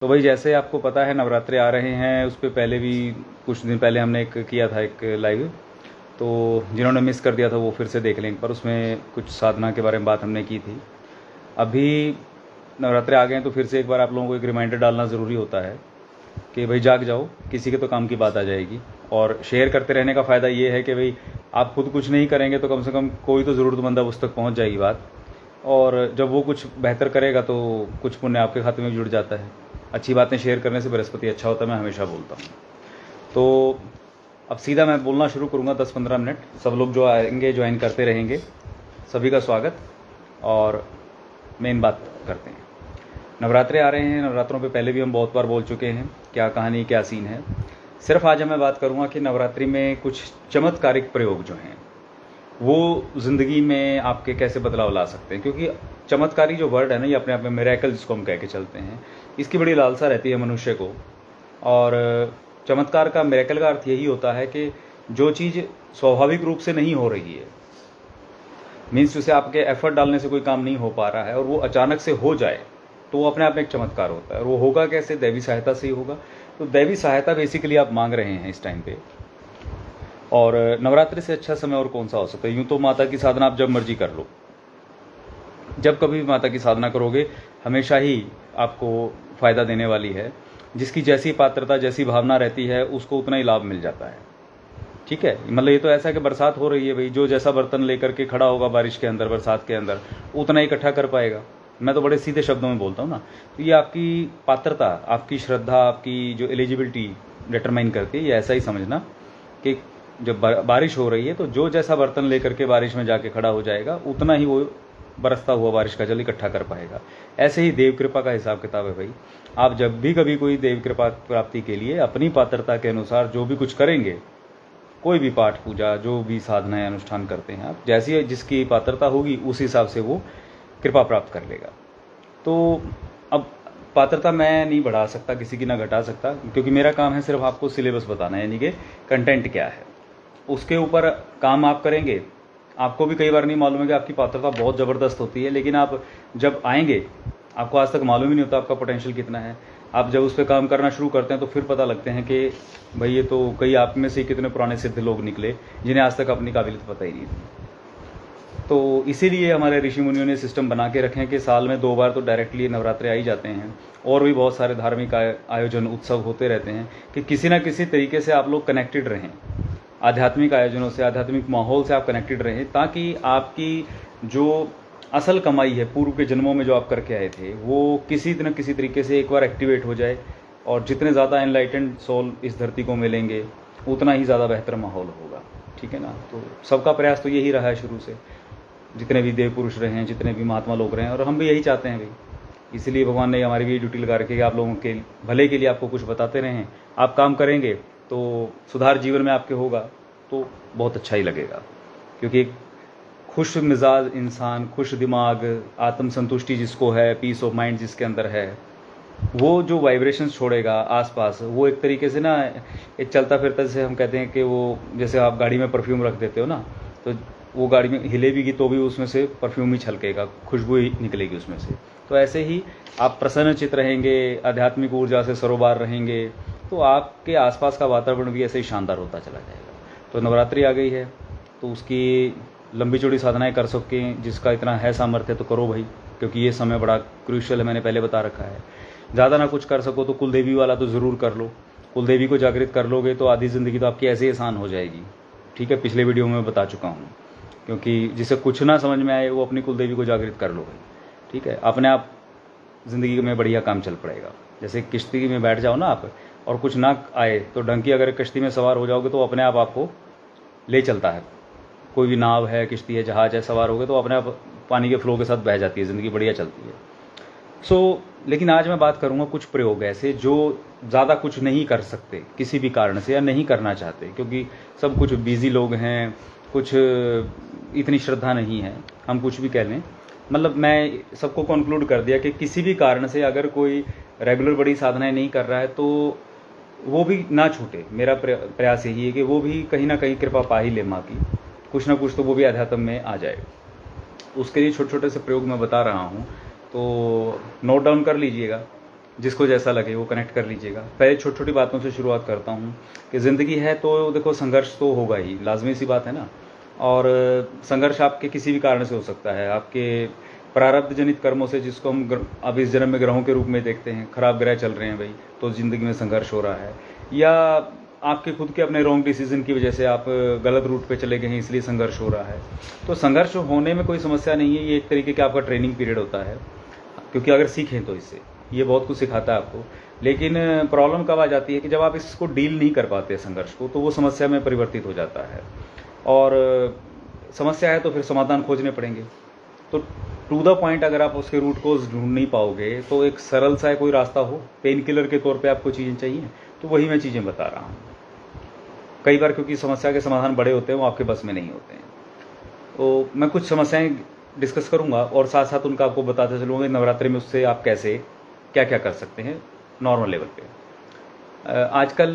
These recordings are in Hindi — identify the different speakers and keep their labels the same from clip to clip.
Speaker 1: तो भाई जैसे आपको पता है नवरात्रे आ रहे हैं, उस पर पहले भी कुछ दिन पहले हमने एक किया था एक लाइव, तो जिन्होंने मिस कर दिया था वो फिर से देख लें। पर उसमें कुछ साधना के बारे में बात हमने की थी। अभी नवरात्रे आ गए हैं तो फिर से एक बार आप लोगों को एक रिमाइंडर डालना ज़रूरी होता है कि भाई जाग जाओ, किसी के तो काम की बात आ जाएगी। और शेयर करते रहने का फ़ायदा ये है कि भाई आप खुद कुछ नहीं करेंगे तो कम से कम कोई तो ज़रूरतमंद उस तक पहुंच जाएगी बात, और जब वो कुछ बेहतर करेगा तो कुछ पुण्य आपके खाते में जुड़ जाता है। अच्छी बातें शेयर करने से बृहस्पति अच्छा होता है, मैं हमेशा बोलता हूँ। तो अब सीधा मैं बोलना शुरू करूँगा 10-15 मिनट। सब लोग जो आएंगे ज्वाइन करते रहेंगे, सभी का स्वागत। और मेन बात करते हैं, नवरात्रे आ रहे हैं। नवरात्रों पे पहले भी हम बहुत बार बोल चुके हैं क्या कहानी क्या सीन है। सिर्फ आज मैं बात करूँगा कि नवरात्रि में कुछ चमत्कारिक प्रयोग जो हैं वो ज़िंदगी में आपके कैसे बदलाव ला सकते हैं। क्योंकि चमत्कारी जो वर्ड है ना, ये अपने आप में मिरेकल जिसको हम कह के चलते हैं, इसकी बड़ी लालसा रहती है मनुष्य को। और चमत्कार का, मिरेकल का अर्थ यही होता है कि जो चीज़ स्वाभाविक रूप से नहीं हो रही है, मीन्स उसे आपके एफर्ट डालने से कोई काम नहीं हो पा रहा है और वो अचानक से हो जाए, तो वो अपने आप में एक चमत्कार होता है। और वो होगा कैसे? दैवी सहायता से ही होगा। तो दैवी सहायता बेसिकली आप मांग रहे हैं इस टाइम पे। और नवरात्रि से अच्छा समय और कौन सा हो सकता है? यूँ तो माता की साधना आप जब मर्जी कर लो, जब कभी भी माता की साधना करोगे हमेशा ही आपको फ़ायदा देने वाली है। जिसकी जैसी पात्रता, जैसी भावना रहती है, उसको उतना ही लाभ मिल जाता है। ठीक है, मतलब ये तो ऐसा है कि बरसात हो रही है भाई, जो जैसा बर्तन लेकर के खड़ा होगा बारिश के अंदर, बरसात के अंदर, उतना ही इकट्ठा कर पाएगा। मैं तो बड़े सीधे शब्दों में बोलता हूँ ना। तो ये आपकी पात्रता, आपकी श्रद्धा, आपकी जो एलिजिबिलिटी डिटरमाइन करती है। ये ऐसा ही समझना कि जब बारिश हो रही है तो जो जैसा बर्तन लेकर के बारिश में जाके खड़ा हो जाएगा, उतना ही वो बरसता हुआ बारिश का जल इकट्ठा कर पाएगा। ऐसे ही देव कृपा का हिसाब किताब है भाई। आप जब भी कभी कोई देव कृपा प्राप्ति के लिए अपनी पात्रता के अनुसार जो भी कुछ करेंगे, कोई भी पाठ पूजा, जो भी साधनाएं अनुष्ठान करते हैं आप, जैसी जिसकी पात्रता होगी उस हिसाब से वो कृपा प्राप्त कर लेगा। तो अब पात्रता मैं नहीं बढ़ा सकता, किसी की ना घटा सकता, क्योंकि मेरा काम है सिर्फ आपको सिलेबस बताना, यानी कि कंटेंट क्या है उसके ऊपर काम आप करेंगे। आपको भी कई बार नहीं मालूम है कि आपकी पात्रता बहुत ज़बरदस्त होती है, लेकिन आप जब आएंगे आपको आज तक मालूम ही नहीं होता आपका पोटेंशियल कितना है। आप जब उस पर काम करना शुरू करते हैं तो फिर पता लगते हैं कि भाई ये तो कई आप में से कितने पुराने सिद्ध लोग निकले जिन्हें आज तक अपनी काबिलियत पता ही नहीं थी। तो इसीलिए हमारे ऋषि मुनियों ने सिस्टम बना के रखे हैं कि साल में 2 बार तो डायरेक्टली नवरात्रे आ ही जाते हैं। और भी बहुत सारे धार्मिक आयोजन, उत्सव होते रहते हैं कि किसी ना किसी तरीके से आप लोग कनेक्टेड रहें, आध्यात्मिक आयोजनों से, आध्यात्मिक माहौल से आप कनेक्टेड रहें, ताकि आपकी जो असल कमाई है पूर्व के जन्मों में जो आप करके आए थे, वो किसी न किसी तरीके से एक बार एक्टिवेट हो जाए। और जितने ज़्यादा एनलाइटेंड सोल इस धरती को मिलेंगे, उतना ही ज़्यादा बेहतर माहौल होगा। ठीक है ना। तो सबका प्रयास तो यही रहा है शुरू से, जितने भी देव पुरुष रहे हैं, जितने भी महात्मा लोग रहे हैं, और हम भी यही चाहते हैं भाई। इसलिए भगवान ने हमारी भी ड्यूटी लगा रखी है कि आप लोगों के भले के लिए आपको कुछ बताते रहें। आप काम करेंगे तो सुधार जीवन में आपके होगा तो बहुत अच्छा ही लगेगा। क्योंकि एक खुश मिजाज इंसान, खुश दिमाग, आत्म संतुष्टि जिसको है, पीस ऑफ माइंड जिसके अंदर है, वो जो वाइब्रेशंस छोड़ेगा आसपास, वो एक तरीके से ना एक चलता फिरता, जैसे हम कहते हैं कि वो, जैसे आप गाड़ी में परफ्यूम रख देते हो ना, तो वो गाड़ी में हिलेगी तो भी उसमें से परफ्यूम ही छलकेगा, खुशबू ही निकलेगी उसमें से। तो ऐसे ही आप प्रसन्नचित रहेंगे, आध्यात्मिक ऊर्जा से सरोबार रहेंगे, तो आपके आसपास का वातावरण भी ऐसे ही शानदार होता चला जाएगा। तो नवरात्रि आ गई है तो उसकी लंबी चौड़ी साधनाएं कर सकें, जिसका इतना है सामर्थ्य तो करो भाई, क्योंकि ये समय बड़ा क्रूशियल है, मैंने पहले बता रखा है। ज़्यादा ना कुछ कर सको तो कुलदेवी वाला तो ज़रूर कर लो। कुलदेवी को जागृत कर लोगे तो आधी ज़िंदगी तो आपकी ऐसे ही आसान हो जाएगी। ठीक है, पिछले वीडियो में बता चुका हूँ। क्योंकि जिसे कुछ ना समझ में आए वो अपनी कुलदेवी को जागृत कर लो भाई। ठीक है, अपने आप ज़िंदगी में बढ़िया काम चल पड़ेगा। जैसे किश्ती में बैठ जाओ ना आप, और कुछ ना आए तो डंकी अगर कश्ती में सवार हो जाओगे तो अपने आप आपको ले चलता है। कोई भी नाव है, किश्ती है, जहाज है, सवार हो गए तो अपने आप पानी के फ्लो के साथ बह जाती है, ज़िंदगी बढ़िया चलती है। लेकिन आज मैं बात करूंगा कुछ प्रयोग ऐसे जो ज़्यादा कुछ नहीं कर सकते किसी भी कारण से, या नहीं करना चाहते, क्योंकि सब कुछ बिजी लोग हैं, कुछ इतनी श्रद्धा नहीं है, हम कुछ भी कह लें। मतलब मैं सबको कंक्लूड कर दिया कि किसी भी कारण से अगर कोई रेगुलर बड़ी साधनाएं नहीं कर रहा है तो वो भी ना छूटे। मेरा प्रयास यही है कि वो भी कहीं ना कहीं कृपा पा ही ले माँ की, कुछ ना कुछ तो वो भी अध्यात्म में आ जाए। उसके लिए छोटे छोटे से प्रयोग मैं बता रहा हूँ, तो नोट डाउन कर लीजिएगा। जिसको जैसा लगे वो कनेक्ट कर लीजिएगा। पहले छोटी छोटी बातों से शुरुआत करता हूँ कि ज़िंदगी है तो देखो संघर्ष तो होगा ही, लाजमी सी बात है ना। और संघर्ष आपके किसी भी कारण से हो सकता है, आपके प्रारब्ध जनित कर्मों से, जिसको हम अब इस जन्म में ग्रहों के रूप में देखते हैं, खराब ग्रह चल रहे हैं भाई, तो ज़िंदगी में संघर्ष हो रहा है। या आपके खुद के अपने रॉन्ग डिसीजन की वजह से आप गलत रूट पे चले गए हैं, इसलिए संघर्ष हो रहा है। तो संघर्ष होने में कोई समस्या नहीं है, ये एक तरीके का आपका ट्रेनिंग पीरियड होता है, क्योंकि अगर सीखें तो इससे ये बहुत कुछ सिखाता है आपको। लेकिन प्रॉब्लम कब आ जाती है कि जब आप इसको डील नहीं कर पाते संघर्ष को, तो वो समस्या में परिवर्तित हो जाता है। और समस्या है तो फिर समाधान खोजने पड़ेंगे। तो टू द पॉइंट अगर आप उसके रूट को ढूंढ नहीं पाओगे, तो एक सरल सा कोई रास्ता हो, पेन किलर के तौर पे आपको चीज़ें चाहिए, तो वही मैं चीज़ें बता रहा हूँ। कई बार क्योंकि समस्या के समाधान बड़े होते हैं, वो आपके बस में नहीं होते हैं। तो मैं कुछ समस्याएं डिस्कस करूंगा और साथ साथ उनका आपको बताते चलूँगा नवरात्रि में उससे आप कैसे क्या क्या कर सकते हैं नॉर्मल लेवल पे। आजकल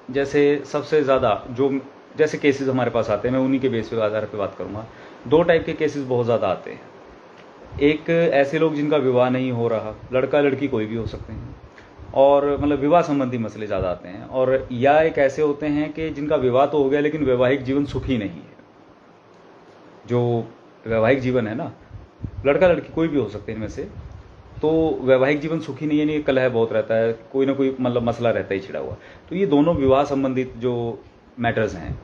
Speaker 1: जैसे सबसे ज़्यादा जो जैसे केसेस हमारे पास आते हैं, मैं उन्हीं के बेस पे आधार पे बात करूँगा। दो टाइप के केसेस बहुत ज़्यादा आते हैं। एक ऐसे लोग जिनका विवाह नहीं हो रहा, लड़का लड़की कोई भी हो सकते हैं, और मतलब विवाह संबंधी मसले ज़्यादा आते हैं। और या एक ऐसे होते हैं कि जिनका विवाह तो हो गया लेकिन वैवाहिक जीवन सुखी नहीं है। जो वैवाहिक जीवन है ना, लड़का लड़की कोई भी हो सकते हैं इनमें से, तो वैवाहिक जीवन सुखी नहीं है, नहीं कलह बहुत रहता है, कोई ना कोई मतलब मसला रहता ही छिड़ा हुआ। तो ये दोनों विवाह संबंधित जो मैटर्स हैं,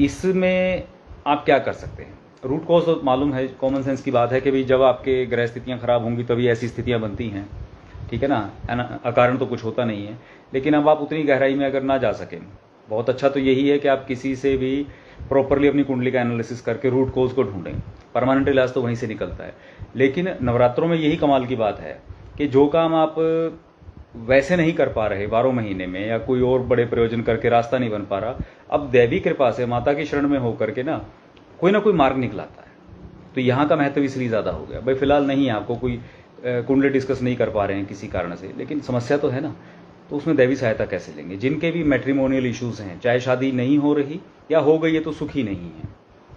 Speaker 1: इसमें आप क्या कर सकते हैं। रूट कॉज तो मालूम है, कॉमन सेंस की बात है कि भाई जब आपके ग्रह स्थितियाँ खराब होंगी तभी ऐसी स्थितियाँ बनती हैं, ठीक है ना, अकारण तो कुछ होता नहीं है। लेकिन अब आप उतनी गहराई में अगर ना जा सकें, बहुत अच्छा तो यही है कि आप किसी से भी प्रॉपरली अपनी कुंडली का एनालिसिस करके रूट कोज को ढूंढें। परमानेंट इलाज तो वहीं से निकलता है। लेकिन नवरात्रों में यही कमाल की बात है कि जो काम आप वैसे नहीं कर पा रहे 12 महीने में, या कोई और बड़े प्रयोजन करके रास्ता नहीं बन पा रहा, अब दैवी कृपा से माता की शरण में होकर के ना कोई मार्ग निकलाता है। तो यहाँ का महत्व इसलिए ज़्यादा हो गया। भाई फिलहाल नहीं है, आपको कोई कुंडली डिस्कस नहीं कर पा रहे हैं किसी कारण से, लेकिन समस्या तो है ना, तो उसमें दैवी सहायता कैसे लेंगे। जिनके भी मैट्रिमोनियल इश्यूज हैं, चाहे शादी नहीं हो रही या हो गई है तो सुखी नहीं है,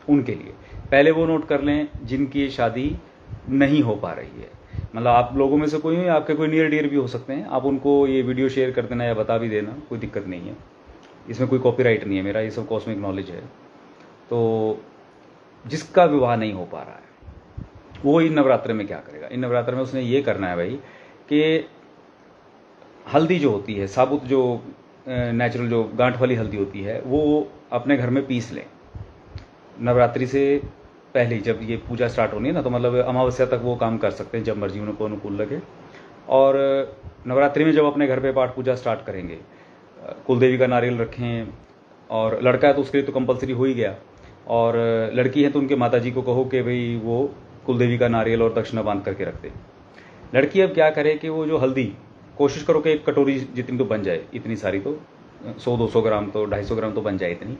Speaker 1: उनके लिए पहले वो नोट कर लें जिनकी शादी नहीं हो पा रही है। मतलब आप लोगों में से कोई हो, आपके कोई नियर डियर भी हो सकते हैं, आप उनको ये वीडियो शेयर कर देना या बता भी देना, कोई दिक्कत नहीं है, इसमें कोई कॉपीराइट नहीं है मेरा, ये सब कॉस्मिक नॉलेज है। तो जिसका विवाह नहीं हो पा रहा है वो इन नवरात्र में क्या करेगा। इन नवरात्र में उसने ये करना है भाई कि हल्दी जो होती है, साबुत जो नेचुरल जो गांठ वाली हल्दी होती है, वो अपने घर में पीस लें। नवरात्रि से पहले जब ये पूजा स्टार्ट होनी है ना, तो मतलब अमावस्या तक वो काम कर सकते हैं, जब मर्जी उनको अनुकूल लगे। और नवरात्रि में जब अपने घर पे पाठ पूजा स्टार्ट करेंगे, कुलदेवी का नारियल रखें। और लड़का है तो उसके लिए तो कंपलसरी हो ही गया, और लड़की है तो उनके माताजी को कहो कि भाई वो कुलदेवी का नारियल और दक्षिणा बांध करके रख दे। लड़की अब क्या करे कि वो जो हल्दी, कोशिश करो कि एक कटोरी जितनी तो बन जाए, इतनी सारी तो 100-200 ग्राम तो 250 ग्राम तो बन जाए इतनी,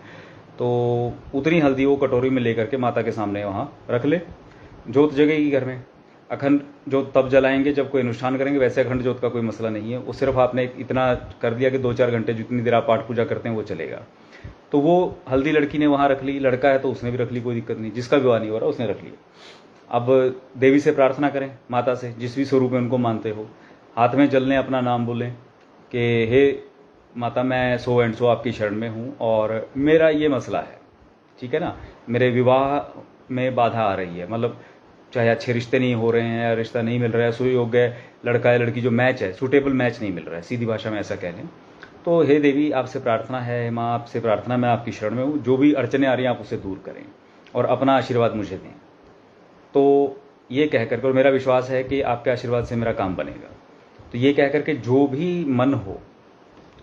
Speaker 1: तो उतनी हल्दी वो कटोरी में लेकर के माता के सामने वहाँ रख ले। जोत जगेगी घर में, अखंड जोत तब जलाएंगे जब कोई अनुष्ठान करेंगे, वैसे अखंड जोत का कोई मसला नहीं है। वो सिर्फ आपने इतना कर दिया कि 2-4 घंटे जितनी देर आप पाठ पूजा करते हैं वो चलेगा। तो वो हल्दी लड़की ने वहाँ रख ली, लड़का है तो उसने भी रख ली, कोई दिक्कत नहीं, जिसका विवाह नहीं हो रहा उसने रख लिया। अब देवी से प्रार्थना करें, माता से, जिस भी स्वरूप में उनको मानते हो, हाथ में जल लें, अपना नाम बोलें कि हे माता मैं सो एंड सो आपकी शरण में हूँ और मेरा ये मसला है, ठीक है ना, मेरे विवाह में बाधा आ रही है, मतलब चाहे अच्छे रिश्ते नहीं हो रहे हैं या रिश्ता नहीं मिल रहा है, सुयोग्य लड़का या लड़की जो मैच है, सूटेबल मैच नहीं मिल रहा है, सीधी भाषा में ऐसा कह लें। तो हे देवी आपसे प्रार्थना है, माँ आपसे प्रार्थना, मैं आपकी शरण में हूँ, जो भी अड़चने आ रही हैं आप उसे दूर करें और अपना आशीर्वाद मुझे दें। तो ये कह करके, और मेरा विश्वास है कि आपके आशीर्वाद से मेरा काम बनेगा। तो ये कह करके जो भी मन हो,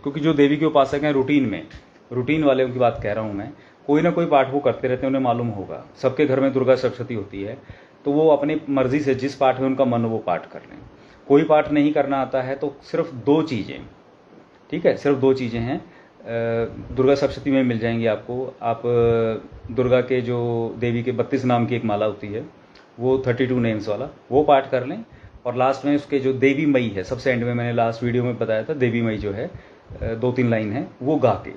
Speaker 1: क्योंकि जो देवी के उपासक हैं रूटीन वाले की बात कह रहा हूँ मैं, कोई ना कोई पाठ वो करते रहते हैं, उन्हें मालूम होगा। सबके घर में दुर्गा सप्तशती होती है, तो वो अपनी मर्जी से जिस पाठ में उनका मन हो वो पाठ कर लें। कोई पाठ नहीं करना आता है तो सिर्फ 2 चीज़ें, ठीक है, सिर्फ 2 चीज़ें हैं, दुर्गा सप्तशती में मिल जाएंगी आपको। आप दुर्गा के जो देवी के 32 नाम की एक माला होती है, वो 32 नेम्स वाला वो पाठ कर लें। और लास्ट में उसके जो देवी मई है, सबसे एंड में मैंने लास्ट वीडियो में बताया था, देवी मई जो है 2-3 लाइन है वो गा के,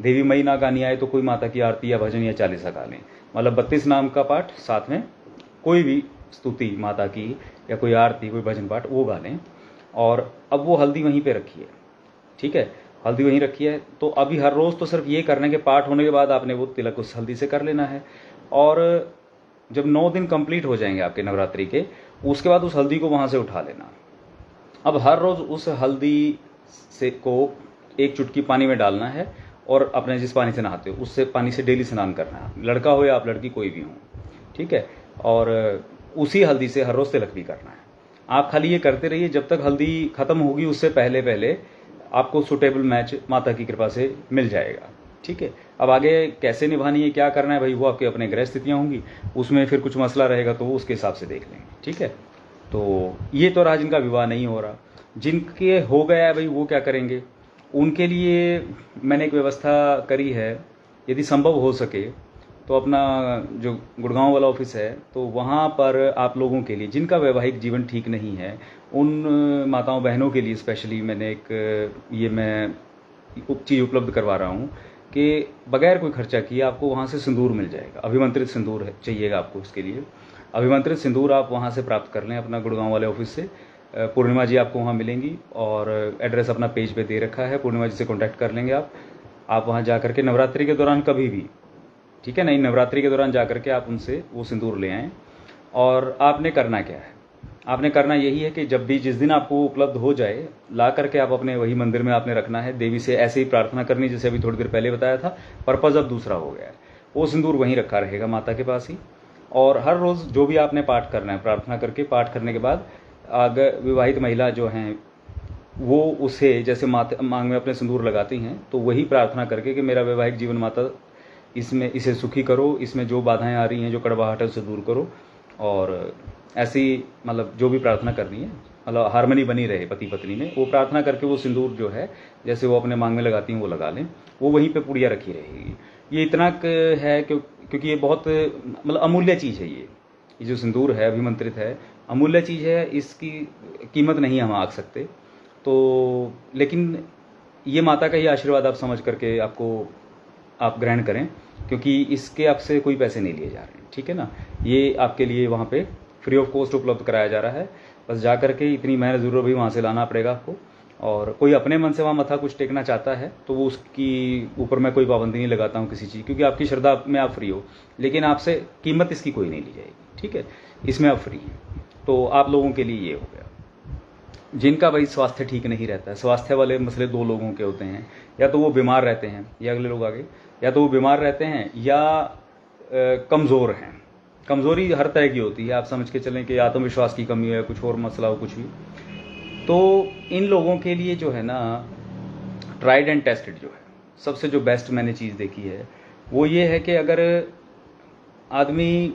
Speaker 1: देवी मई ना गानी आए तो कोई माता की आरती या भजन या चालीसा गा लें। मतलब 32 नाम का पाठ, साथ में कोई भी स्तुति माता की या कोई आरती, कोई भजन पाठ, वो गा लें। और अब वो हल्दी वहीं पे रखी है, ठीक है, हल्दी वहीं रखी है। तो अभी हर रोज़ तो सिर्फ ये करना है कि पाठ होने के बाद आपने वो तिलक उस हल्दी से कर लेना है। और जब 9 दिन कंप्लीट हो जाएंगे आपके नवरात्रि के, उसके बाद उस हल्दी को वहाँ से उठा लेना। अब हर रोज़ उस हल्दी से को एक चुटकी पानी में डालना है और अपने जिस पानी से नहाते हो उससे पानी से डेली स्नान करना है, लड़का हो या आप लड़की कोई भी हो, ठीक है। और उसी हल्दी से हर रोज़ तिलक भी करना है। आप खाली ये करते रहिए जब तक हल्दी ख़त्म होगी, उससे पहले पहले आपको सूटेबल मैच माता की कृपा से मिल जाएगा, ठीक है। अब आगे कैसे निभानी है, क्या करना है भाई, वो आपके अपने ग्रह स्थितियाँ होंगी, उसमें फिर कुछ मसला रहेगा तो वो उसके हिसाब से देख लेंगे, ठीक है। तो ये तो रहा जिनका विवाह नहीं हो रहा। जिनके हो गया है भाई वो क्या करेंगे, उनके लिए मैंने एक व्यवस्था करी है, यदि संभव हो सके तो अपना जो गुड़गांव वाला ऑफिस है तो वहाँ पर आप लोगों के लिए जिनका वैवाहिक जीवन ठीक नहीं है, उन माताओं बहनों के लिए स्पेशली मैंने एक ये मैं चीज़ उपलब्ध करवा रहा हूँ कि बगैर कोई खर्चा किए आपको वहाँ से सिंदूर मिल जाएगा। अभिमंत्रित सिंदूर चाहिएगा आपको, उसके लिए अभिमंत्रित सिंदूर आप वहाँ से प्राप्त कर लें अपना गुड़गांव वाले ऑफिस से। पूर्णिमा जी आपको वहाँ मिलेंगी और एड्रेस अपना पेज पे दे रखा है, पूर्णिमा जी से कांटेक्ट कर लेंगे आप वहाँ जा करके नवरात्रि के दौरान कभी भी, ठीक है, नहीं नवरात्रि के दौरान जा करके आप उनसे वो सिंदूर ले आएँ। और आपने करना क्या है, आपने करना यही है कि जब भी जिस दिन आपको उपलब्ध हो जाए ला करके आप अपने वही मंदिर में आपने रखना है, देवी से ऐसे ही प्रार्थना करनी जैसे अभी थोड़ी देर पहले बताया था। पर्पज़ अब दूसरा हो गया है, वो सिंदूर वहीं रखा रहेगा माता के पास ही। और हर रोज़ जो भी आपने पाठ करना है, प्रार्थना करके पाठ करने के बाद अगर विवाहित महिला जो हैं वो उसे जैसे मांग में अपने सिंदूर लगाती हैं, तो वही प्रार्थना करके कि मेरा वैवाहिक जीवन माता इसमें इसे सुखी करो, इसमें जो बाधाएं आ रही हैं, जो कड़वाहट है उसे दूर करो। और ऐसी मतलब जो भी प्रार्थना करनी है, मतलब हारमोनी बनी रहे पति पत्नी में, वो प्रार्थना करके वो सिंदूर जो है जैसे वो अपने मांग में लगाती हैं वो लगा लें, वो वहीं पे पुड़िया रखी रहेगी। ये इतना है क्योंकि ये बहुत मतलब अमूल्य चीज़ है। ये जो सिंदूर है अभिमंत्रित है, अमूल्य चीज़ है, इसकी कीमत नहीं हम आंक सकते। तो लेकिन ये माता का ही आशीर्वाद आप समझ करके आप ग्रहण करें, क्योंकि इसके आपसे कोई पैसे नहीं लिए जा रहे हैं, ठीक है ना। ये आपके लिए वहाँ पे फ्री ऑफ कॉस्ट उपलब्ध कराया जा रहा है। बस जा करके इतनी मेहनत जरूर भी वहाँ से लाना पड़ेगा आपको। और कोई अपने मन से वहाँ मत्था कुछ टेकना चाहता है तो वो उसकी ऊपर मैं कोई पाबंदी नहीं लगाता हूँ किसी चीज़, क्योंकि आपकी श्रद्धा में आप फ्री हो, लेकिन आपसे कीमत इसकी कोई नहीं ली जाएगी, ठीक है, इसमें आप फ्री हैं। तो आप लोगों के लिए ये हो गया। जिनका भाई स्वास्थ्य ठीक नहीं रहता है, स्वास्थ्य वाले मसले दो लोगों के होते हैं, या तो वो बीमार रहते हैं, ये अगले लोग आगे, या तो वो बीमार रहते हैं या कमज़ोर हैं। कमज़ोरी हर तरह की होती है, आप समझ के चलें कि आत्मविश्वास की कमी है, कुछ और मसला हो, कुछ भी। तो इन लोगों के लिए जो है ना, ट्राइड एंड टेस्टेड जो है सबसे जो बेस्ट मैंने चीज़ देखी है वो ये है कि अगर आदमी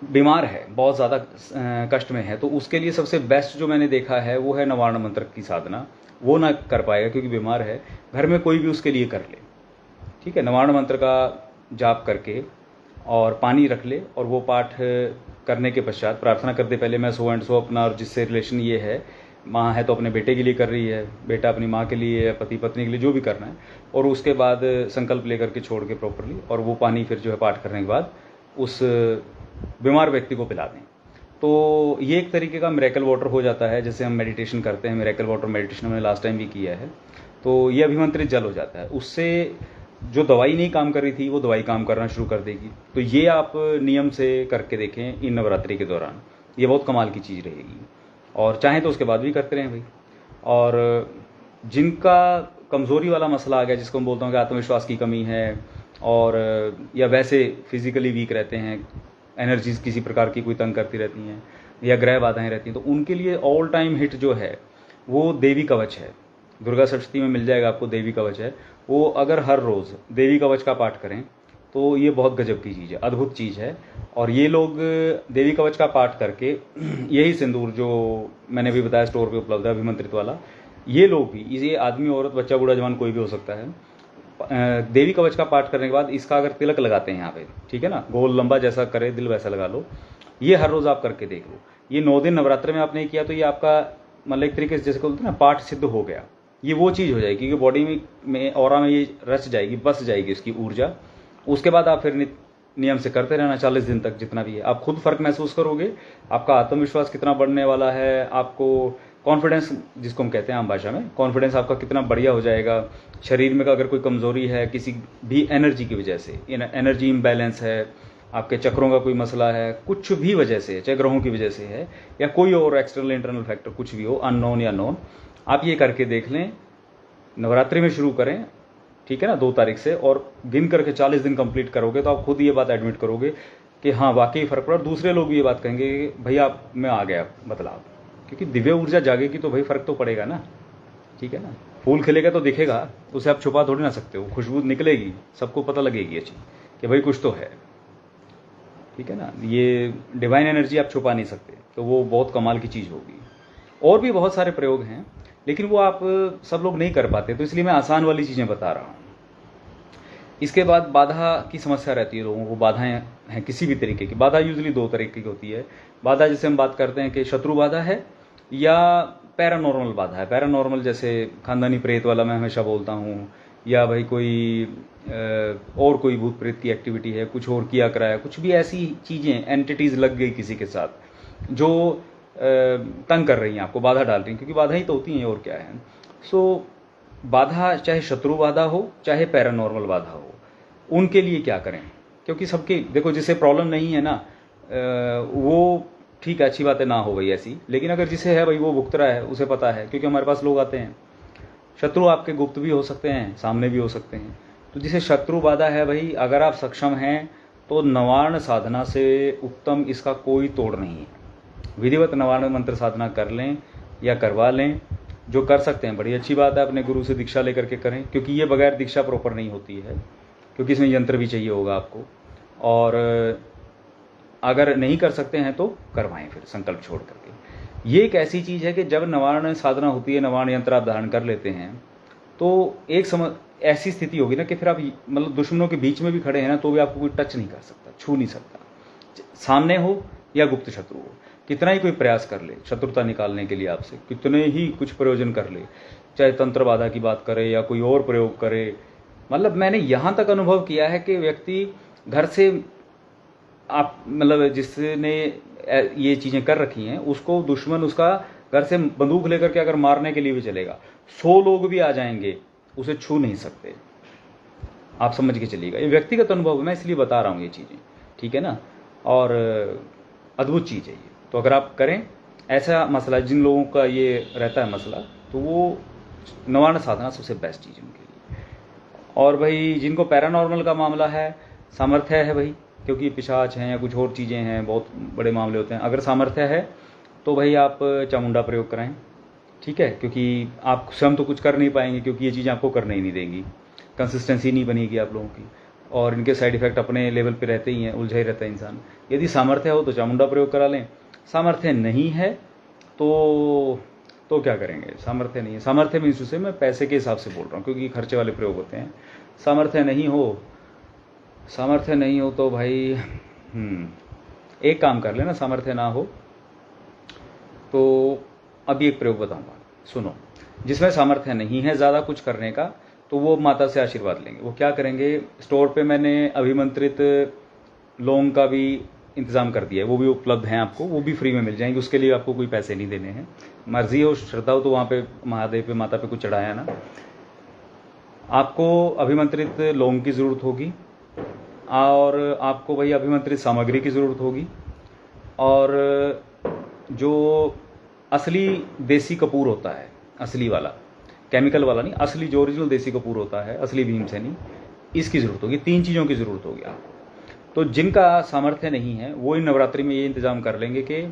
Speaker 1: बीमार है, बहुत ज़्यादा कष्ट में है, तो उसके लिए सबसे बेस्ट जो मैंने देखा है वो है नवार्ण मंत्र की साधना। वो ना कर पाएगा क्योंकि बीमार है, घर में कोई भी उसके लिए कर ले, ठीक है। नवार्ण मंत्र का जाप करके और पानी रख ले, और वो पाठ करने के पश्चात प्रार्थना करते पहले मैं सो एंड सो अपना, और जिससे रिलेशन ये है, माँ है तो अपने बेटे के लिए कर रही है, बेटा अपनी माँ के लिए, पति पत्नी के लिए, जो भी करना है, और उसके बाद संकल्प लेकर के छोड़ के प्रॉपरली, और वो पानी फिर जो है पाठ करने के बाद उस बीमार व्यक्ति को पिला दें। तो ये एक तरीके का मिरेकल वाटर हो जाता है, जैसे हम मेडिटेशन करते हैं, मिरेकल वाटर मेडिटेशन हमने लास्ट टाइम भी किया है। तो ये अभिमंत्रित जल हो जाता है, उससे जो दवाई नहीं काम कर रही थी वो दवाई काम करना शुरू कर देगी। तो ये आप नियम से करके देखें इन नवरात्रि के दौरान, ये बहुत कमाल की चीज़ रहेगी। और चाहें तो उसके बाद भी करते रहें भाई। और जिनका कमज़ोरी वाला मसला आ गया, जिसको हम बोलते हैं कि आत्मविश्वास की कमी है, और या वैसे फिजिकली वीक रहते हैं, एनर्जीज किसी प्रकार की कोई तंग करती रहती हैं, या ग्रह बाधाएं रहती हैं, तो उनके लिए ऑल टाइम हिट जो है वो देवी कवच है। दुर्गा सप्तशती में मिल जाएगा आपको, देवी कवच है वो। अगर हर रोज़ देवी कवच का पाठ करें तो ये बहुत गजब की चीज़ है, अद्भुत चीज़ है। और ये लोग देवी कवच का पाठ करके यही सिंदूर जो मैंने भी बताया स्टोर पे उपलब्ध है अभिमंत्रित वाला, ये लोग भी, ये आदमी औरत बच्चा बूढ़ा जवान कोई भी हो सकता है, देवी कवच का पाठ करने के बाद इसका अगर तिलक लगाते हैं यहाँ पे, ठीक है ना, गोल लंबा जैसा करे दिल वैसा लगा लो, ये हर रोज़ आप करके देख लो। ये 9 दिन नवरात्र में आपने किया तो ये आपका मतलब एक तरीके से जैसे बोलते हैं ना, पाठ सिद्ध हो गया। ये वो चीज़ हो जाएगी कि बॉडी में ऑरा में ये रच जाएगी, बस जाएगी इसकी ऊर्जा। उसके बाद आप फिर नियम से करते रहना 40 दिन तक, जितना भी है। आप खुद फर्क महसूस करोगे, आपका आत्मविश्वास कितना बढ़ने वाला है, आपको कॉन्फिडेंस जिसको हम कहते हैं आम भाषा में, कॉन्फिडेंस आपका कितना बढ़िया हो जाएगा। शरीर में अगर कोई कमजोरी है किसी भी एनर्जी की वजह से, एनर्जी इम्बैलेंस है, आपके चक्रों का कोई मसला है, कुछ भी वजह से, चाहे ग्रहों की वजह से है या कोई और एक्सटर्नल इंटरनल फैक्टर कुछ भी हो, अननोन या नोन, आप ये करके देख लें। नवरात्रि में शुरू करें, ठीक है ना, 2 तारीख से, और गिन करके 40 दिन कंप्लीट करोगे तो आप खुद ये बात एडमिट करोगे कि हाँ वाकई फर्क पड़ा। और दूसरे लोग भी ये बात कहेंगे कि भाई आप में आ गया बदलाव, क्योंकि दिव्य ऊर्जा जागेगी तो भाई फर्क तो पड़ेगा ना, ठीक है ना। फूल खिलेगा तो दिखेगा, उसे आप छुपा थोड़ी ना सकते हो, खुशबू निकलेगी, सबको पता लगेगी अच्छी कि भाई कुछ तो है, ठीक है ना। ये डिवाइन एनर्जी आप छुपा नहीं सकते, तो वो बहुत कमाल की चीज़ होगी। और भी बहुत सारे प्रयोग हैं, लेकिन वो आप सब लोग नहीं कर पाते, तो इसलिए मैं आसान वाली चीज़ें बता रहा हूँ। इसके बाद बाधा की समस्या रहती है लोगों को। बाधाएं हैं किसी भी तरीके की। बाधा यूजली 2 तरीके की होती है। बाधा जैसे हम बात करते हैं कि शत्रु बाधा है या पैरानॉर्मल बाधा है। पैरानॉर्मल जैसे खानदानी प्रेत वाला मैं हमेशा बोलता हूँ, या भाई कोई और कोई भूत प्रेत की एक्टिविटी है, कुछ और किया कराया, कुछ भी ऐसी चीज़ें, एंटिटीज़ लग गई किसी के साथ जो तंग कर रही हैं आपको, बाधा डाल रही हैं, क्योंकि बाधा ही तो होती हैं और क्या है। सो बाधा चाहे शत्रु बाधा हो चाहे पैरानॉर्मल बाधा हो, उनके लिए क्या करें? क्योंकि सबके देखो, जिसे प्रॉब्लम नहीं है ना वो ठीक है, अच्छी बात है, ना हो भाई ऐसी। लेकिन अगर जिसे है भाई वो भुगत रहा है, उसे पता है, क्योंकि हमारे पास लोग आते हैं। शत्रु आपके गुप्त भी हो सकते हैं, सामने भी हो सकते हैं। तो जिसे शत्रु बाधा है भाई, अगर आप सक्षम हैं तो नवार्ण साधना से उत्तम इसका कोई तोड़ नहीं है। विधिवत नवार्ण मंत्र साधना कर लें या करवा लें, जो कर सकते हैं बड़ी अच्छी बात है। अपने गुरु से दीक्षा लेकर के करें, क्योंकि ये बगैर दीक्षा प्रॉपर नहीं होती है, क्योंकि इसमें यंत्र भी चाहिए होगा आपको। और अगर नहीं कर सकते हैं तो करवाएं फिर संकल्प छोड़ करके। ये एक ऐसी चीज़ है कि जब नवार्ण साधना होती है, नवार्ण यंत्र आप धारण कर लेते हैं, तो एक ऐसी स्थिति होगी ना कि फिर आप मतलब दुश्मनों के बीच में भी खड़े हैं ना, तो भी आपको कोई टच नहीं कर सकता, छू नहीं सकता, सामने हो या गुप्त शत्रु हो। कितना ही कोई प्रयास कर ले शत्रुता निकालने के लिए आपसे, कितने ही कुछ प्रयोजन कर ले, चाहे तंत्र बाधा की बात करे या कोई और प्रयोग करे, मतलब मैंने यहाँ तक अनुभव किया है कि व्यक्ति घर से, आप मतलब जिसने ये चीज़ें कर रखी हैं, उसको दुश्मन उसका घर से बंदूक लेकर के अगर मारने के लिए भी चलेगा, 100 लोग भी आ जाएंगे, उसे छू नहीं सकते। आप समझ के चलिएगा, ये व्यक्तिगत अनुभव है, मैं इसलिए बता रहा हूँ ये चीज़ें, ठीक है ना। और अद्भुत चीज़ है ये। तो अगर आप करें ऐसा मसला, जिन लोगों का ये रहता है मसला, तो वो नवार्ण साधना सबसे बेस्ट चीज़ है उनके लिए। और भाई जिनको पैरानॉर्मल का मामला है, सामर्थ्य है भाई, क्योंकि पिशाच हैं या कुछ और चीज़ें हैं, बहुत बड़े मामले होते हैं, अगर सामर्थ्य है तो भाई आप चामुंडा प्रयोग कराएं, ठीक है। क्योंकि आप स्वयं तो कुछ कर नहीं पाएंगे, क्योंकि ये चीज़ें आपको करने ही नहीं देंगी, कंसिस्टेंसी नहीं बनेगी आप लोगों की, और इनके साइड इफेक्ट अपने लेवल पे रहते ही हैं, उलझा ही रहता है इंसान। यदि सामर्थ्य हो तो चामुंडा प्रयोग करा लें, सामर्थ्य नहीं है तो क्या करेंगे? सामर्थ्य नहीं है, सामर्थ्य मीन्स से मैं पैसे के हिसाब से बोल रहा हूँ, क्योंकि खर्चे वाले प्रयोग होते हैं। सामर्थ्य नहीं हो तो भाई एक काम कर लेना, सामर्थ्य ना हो तो अभी एक प्रयोग बताऊंगा, सुनो। जिसमें सामर्थ्य नहीं है ज़्यादा कुछ करने का, तो वो माता से आशीर्वाद लेंगे। वो क्या करेंगे, स्टोर पे मैंने अभिमंत्रित लौंग का भी इंतज़ाम कर दिया है, वो भी उपलब्ध हैं आपको, वो भी फ्री में मिल जाएंगे, उसके लिए आपको कोई पैसे नहीं देने हैं। मर्जी हो, श्रद्धा हो तो वहाँ पे महादेव पे, माता पे कुछ चढ़ाया ना। आपको अभिमंत्रित लौंग की ज़रूरत होगी, और आपको भाई अभिमंत्रित सामग्री की ज़रूरत होगी, और जो असली देसी कपूर होता है, असली वाला, केमिकल वाला नहीं, असली जो ओरिजिनल देसी कपूर होता है, असली भीमसेनी, इसकी ज़रूरत होगी। 3 चीज़ों की ज़रूरत होगी आपको। तो जिनका सामर्थ्य नहीं है वो इन नवरात्रि में ये इंतज़ाम कर लेंगे कि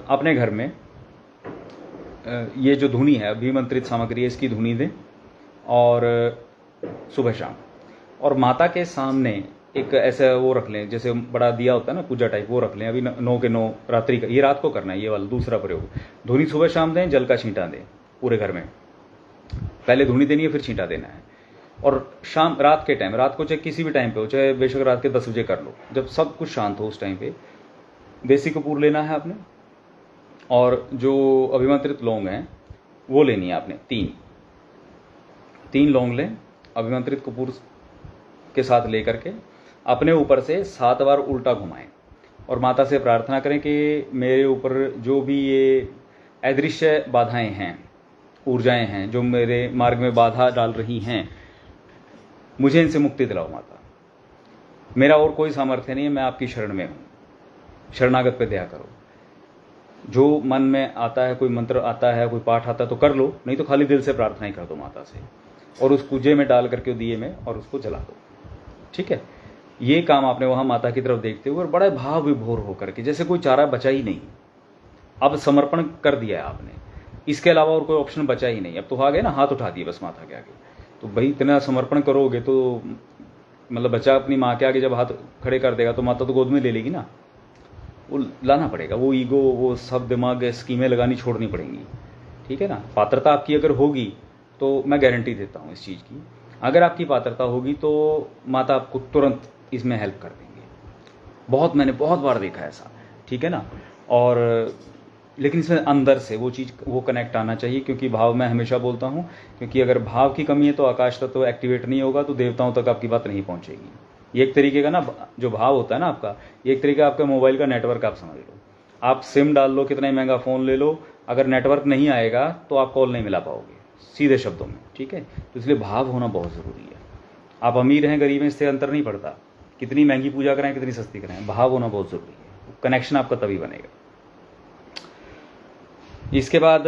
Speaker 1: अपने घर में ये जो धुनी है, अभिमंत्रित सामग्री है, इसकी धुनी दें, और सुबह शाम, और माता के सामने एक ऐसा वो रख लें, जैसे बड़ा दिया होता है ना पूजा टाइप, वो रख लें। अभी 9 के 9 रात्रि का, ये रात को करना है, ये वाला दूसरा प्रयोग। धुनी सुबह शाम दें, जल का छींटा दें पूरे घर में। पहले धुनी देनी है, फिर छींटा देना है। और शाम, रात के टाइम, रात को चाहे किसी भी टाइम पे हो, चाहे बेशक रात के 10 बजे कर लो, जब सब कुछ शांत हो, उस टाइम पे देसी कपूर लेना है आपने, और जो अभिमंत्रित लौंग हैं वो लेनी है आपने। 3 लौंग लें, अभिमंत्रित कपूर के साथ लेकर के अपने ऊपर से 7 बार उल्टा घुमाएं और माता से प्रार्थना करें कि मेरे ऊपर जो भी ये अदृश्य बाधाएं हैं, ऊर्जाएं हैं जो मेरे मार्ग में बाधा डाल रही हैं, मुझे इनसे मुक्ति दिलाओ माता। मेरा और कोई सामर्थ्य नहीं है, मैं आपकी शरण में हूँ, शरणागत पे दया करो। जो मन में आता है, कोई मंत्र आता है, कोई पाठ आता है तो कर लो, नहीं तो खाली दिल से प्रार्थना ही कर दो माता से, और उस कुजे में डाल करके दिए में और उसको जला दो। ठीक है, ये काम आपने वहाँ माता की तरफ देखते हुए और बड़ा भाव विभोर होकर के, जैसे कोई चारा बचा ही नहीं, अब समर्पण कर दिया है आपने, इसके अलावा और कोई ऑप्शन बचा ही नहीं। अब तो आ गए ना, हाथ उठा दिए बस माता के आगे। तो भाई इतना समर्पण करोगे तो मतलब बच्चा अपनी माँ के आगे जब हाथ खड़े कर देगा तो माता तो गोद में ले लेगी ना, वो लाना पड़ेगा, वो ईगो, वो सब दिमाग स्कीमें लगानी छोड़नी पड़ेंगी। ठीक है ना, पात्रता आपकी अगर होगी तो मैं गारंटी देता हूँ इस चीज़ की, अगर आपकी पात्रता होगी तो माता आपको तुरंत इसमें हेल्प कर देंगे। मैंने बहुत बार देखा ऐसा। ठीक है ना, और लेकिन इसमें अंदर से वो चीज़, वो कनेक्ट आना चाहिए, क्योंकि भाव, मैं हमेशा बोलता हूँ, क्योंकि अगर भाव की कमी है तो आकाश तत्व तो एक्टिवेट नहीं होगा, तो देवताओं तक आपकी बात नहीं पहुँचेगी। ये एक तरीके का ना, जो भाव होता है ना आपका, ये एक तरीके का आपका मोबाइल का नेटवर्क आप समझ लो। आप सिम डाल लो, कितना ही महंगा फ़ोन ले लो, अगर नेटवर्क नहीं आएगा तो आप कॉल नहीं मिला पाओगे, सीधे शब्दों में। ठीक है, तो इसलिए भाव होना बहुत ज़रूरी है। आप अमीर हैं गरीब हैं इससे अंतर नहीं पड़ता, कितनी महंगी पूजा करें कितनी सस्ती करें, भाव होना बहुत ज़रूरी है। कनेक्शन आपका तभी बनेगा। इसके बाद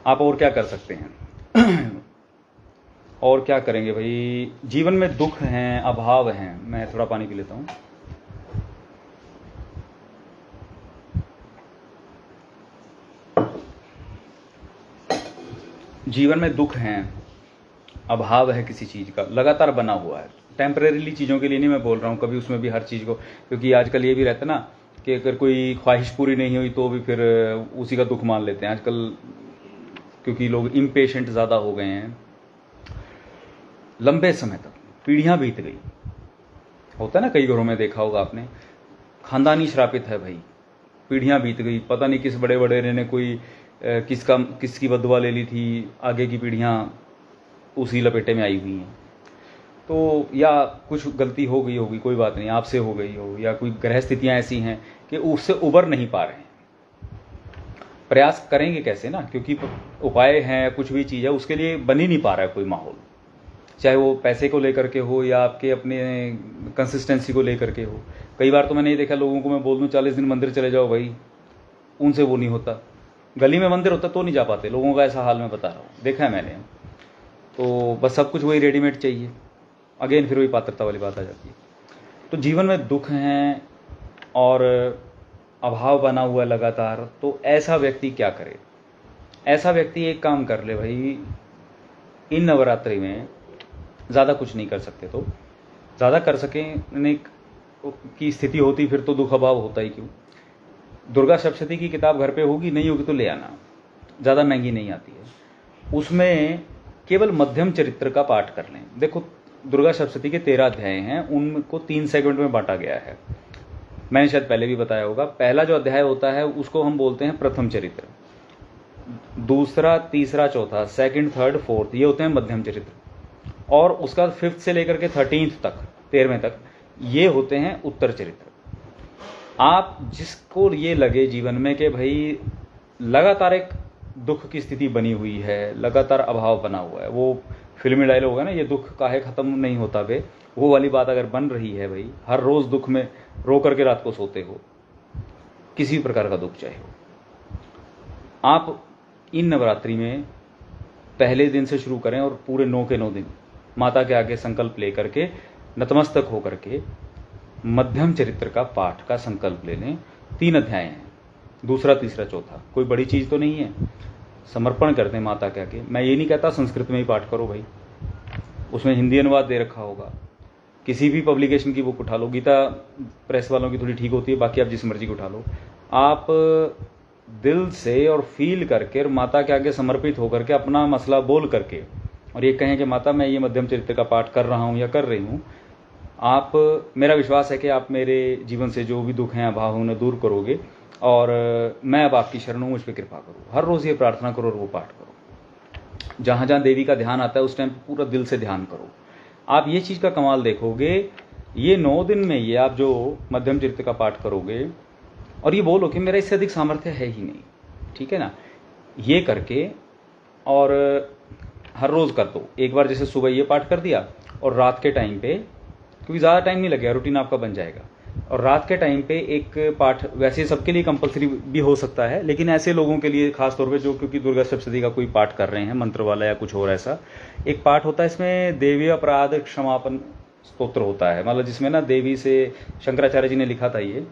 Speaker 1: आप और क्या कर सकते हैं? और क्या करेंगे भाई? जीवन में दुख हैं, अभाव हैं। मैं थोड़ा पानी पी लेता हूँ। जीवन में दुख हैं, अभाव है किसी चीज़ का, लगातार बना हुआ है। टेम्परेरीली चीज़ों के लिए नहीं मैं बोल रहा हूँ, कभी उसमें भी हर चीज़ को, क्योंकि आजकल ये भी रहता है ना कि अगर कोई ख्वाहिश पूरी नहीं हुई तो भी फिर उसी का दुख मान लेते हैं आजकल, क्योंकि लोग इम्पेशेंट ज़्यादा हो गए हैं। लंबे समय तक, पीढ़ियाँ बीत गई, होता है ना, कई घरों में देखा होगा आपने, खानदानी श्रापित है भाई, पीढ़ियाँ बीत गई, पता नहीं किस बड़े बड़े ने कोई किसकी बदुआ ले ली थी, आगे की पीढ़ियाँ उसी लपेटे में आई हुई हैं। तो या कुछ गलती हो गई होगी, कोई बात नहीं, आपसे हो गई हो, या कोई ग्रह स्थितियाँ ऐसी हैं कि उससे उबर नहीं पा रहे हैं। प्रयास करेंगे कैसे ना, क्योंकि उपाय हैं, कुछ भी चीज़ है, उसके लिए बन ही नहीं पा रहा है कोई माहौल, चाहे वो पैसे को लेकर के हो या आपके अपने कंसिस्टेंसी को लेकर के हो। कई बार तो मैंने ये देखा, लोगों को मैं बोल दूँ 40 दिन मंदिर चले जाओ भाई, उनसे वो नहीं होता। गली में मंदिर होता तो नहीं जा पाते, लोगों का ऐसा हाल मैं बता रहा हूँ, देखा है मैंने। तो बस सब कुछ वही रेडीमेड चाहिए, अगेन फिर वही पात्रता वाली बात आ जाती है। तो जीवन में दुख हैं और अभाव बना हुआ है लगातार, तो ऐसा व्यक्ति क्या करे? ऐसा व्यक्ति एक काम कर ले भाई, इन नवरात्रि में ज़्यादा कुछ नहीं कर सकते तो ज़्यादा कर सकें की स्थिति होती, फिर तो दुख अभाव होता ही क्यों। दुर्गा सप्तशती की किताब घर पे होगी, नहीं होगी तो ले आना, ज़्यादा महंगी नहीं आती है। उसमें केवल मध्यम चरित्र का पाठ कर लें। देखो, दुर्गा सप्तशती के 13 अध्याय हैं, उनको 3 सेगमेंट में बांटा गया है। मैंने शायद पहले भी बताया होगा। पहला जो अध्याय होता है उसको हम बोलते हैं प्रथम चरित्र, दूसरा, तीसरा, चौथा, सेकंड, थर्ड, फोर्थ, ये होते हैं मध्यम चरित्र, और उसका 5th से लेकर के 13th तक, 13वें तक, ये होते हैं उत्तर चरित्र। आप जिसको ये लगे जीवन में कि भाई लगातार एक दुख की स्थिति बनी हुई है, लगातार अभाव बना हुआ है, वो फिल्मी डायलॉग है ना, ये दुख काहे ख़त्म नहीं होता बे, वो वाली बात अगर बन रही है भाई, हर रोज़ दुख में रो करके रात को सोते हो, किसी भी प्रकार का दुख चाहे हो, आप इन नवरात्रि में पहले दिन से शुरू करें और पूरे 9 के 9 दिन माता के आगे संकल्प ले करके, नतमस्तक हो करके मध्यम चरित्र का पाठ का संकल्प ले लें। 3 अध्याय हैं, दूसरा, तीसरा, चौथा, कोई बड़ी चीज़ तो नहीं है। समर्पण कर दें माता के आगे। मैं ये नहीं कहता संस्कृत में ही पाठ करो भाई, उसमें हिंदी अनुवाद दे रखा होगा, किसी भी पब्लिकेशन की बुक उठा लो, गीता प्रेस वालों की थोड़ी ठीक होती है, बाकी आप जिस मर्जी को उठा लो। आप दिल से और फील करके और माता के आगे समर्पित होकर के अपना मसला बोल करके और ये कहें कि माता मैं ये मध्यम चरित्र का पाठ कर रहा हूँ या कर रही हूँ, आप, मेरा विश्वास है कि आप मेरे जीवन से जो भी दुख हैं, अभाव हैं, उन्हें दूर करोगे, और मैं अब आपकी शरण हूँ, मुझ पर कृपा करो। हर रोज़ ये प्रार्थना करो और वो पाठ करो। जहाँ जहाँ देवी का ध्यान आता है उस टाइम पूरा दिल से ध्यान करो, आप ये चीज़ का कमाल देखोगे, ये 9 दिन में ये आप जो मध्यम चरित्र का पाठ करोगे और ये बोलो कि मेरा इससे अधिक सामर्थ्य है ही नहीं, ठीक है ना, ये करके और हर रोज़ कर दो। एक बार जैसे सुबह ये पाठ कर दिया और रात के टाइम पे, क्योंकि ज़्यादा टाइम नहीं लगेगा, रूटीन आपका बन जाएगा, और रात के टाइम पे एक पाठ, वैसे सबके लिए कंपलसरी भी हो सकता है, लेकिन ऐसे लोगों के लिए खास तौर पे जो क्योंकि दुर्गा सप्तशती का कोई पाठ कर रहे हैं, मंत्र वाला या कुछ और ऐसा एक पाठ होता है, इसमें देवी अपराध क्षमापन स्तोत्र होता है, मतलब जिसमें ना देवी से शंकराचार्य जी ने लिखा था ये,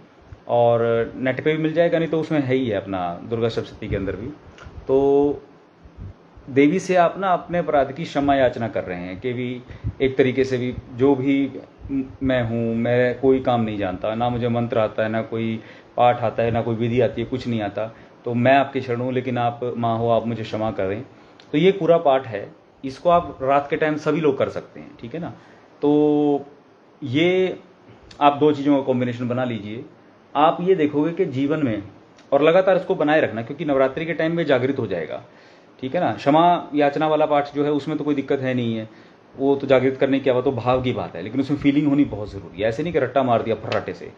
Speaker 1: और नेट पे भी मिल जाएगा, नहीं तो उसमें है ही है अपना दुर्गा सप्तशती के अंदर भी। तो देवी से आप ना अपने अपराध की क्षमा याचना कर रहे हैं कि भी एक तरीके से भी जो भी मैं हूँ, मैं कोई काम नहीं जानता, ना मुझे मंत्र आता है, ना कोई पाठ आता है, ना कोई विधि आती है, कुछ नहीं आता, तो मैं आपके शरण हूँ, लेकिन आप माँ हो, आप मुझे क्षमा करें। तो ये पूरा पाठ है, इसको आप रात के टाइम सभी लोग कर सकते हैं, ठीक है ना। तो ये आप 2 चीज़ों का कॉम्बिनेशन बना लीजिए, आप ये देखोगे कि जीवन में, और लगातार इसको बनाए रखना, क्योंकि नवरात्रि के टाइम में जागृत हो जाएगा, ठीक है ना। क्षमा याचना वाला पाठ जो है उसमें तो कोई दिक्कत है नहीं है, वो तो जागृत करने की तो भाव की बात है, लेकिन उसमें फीलिंग होनी बहुत ज़रूरी है। ऐसे नहीं कि रट्टा मार दिया फर्राटे से,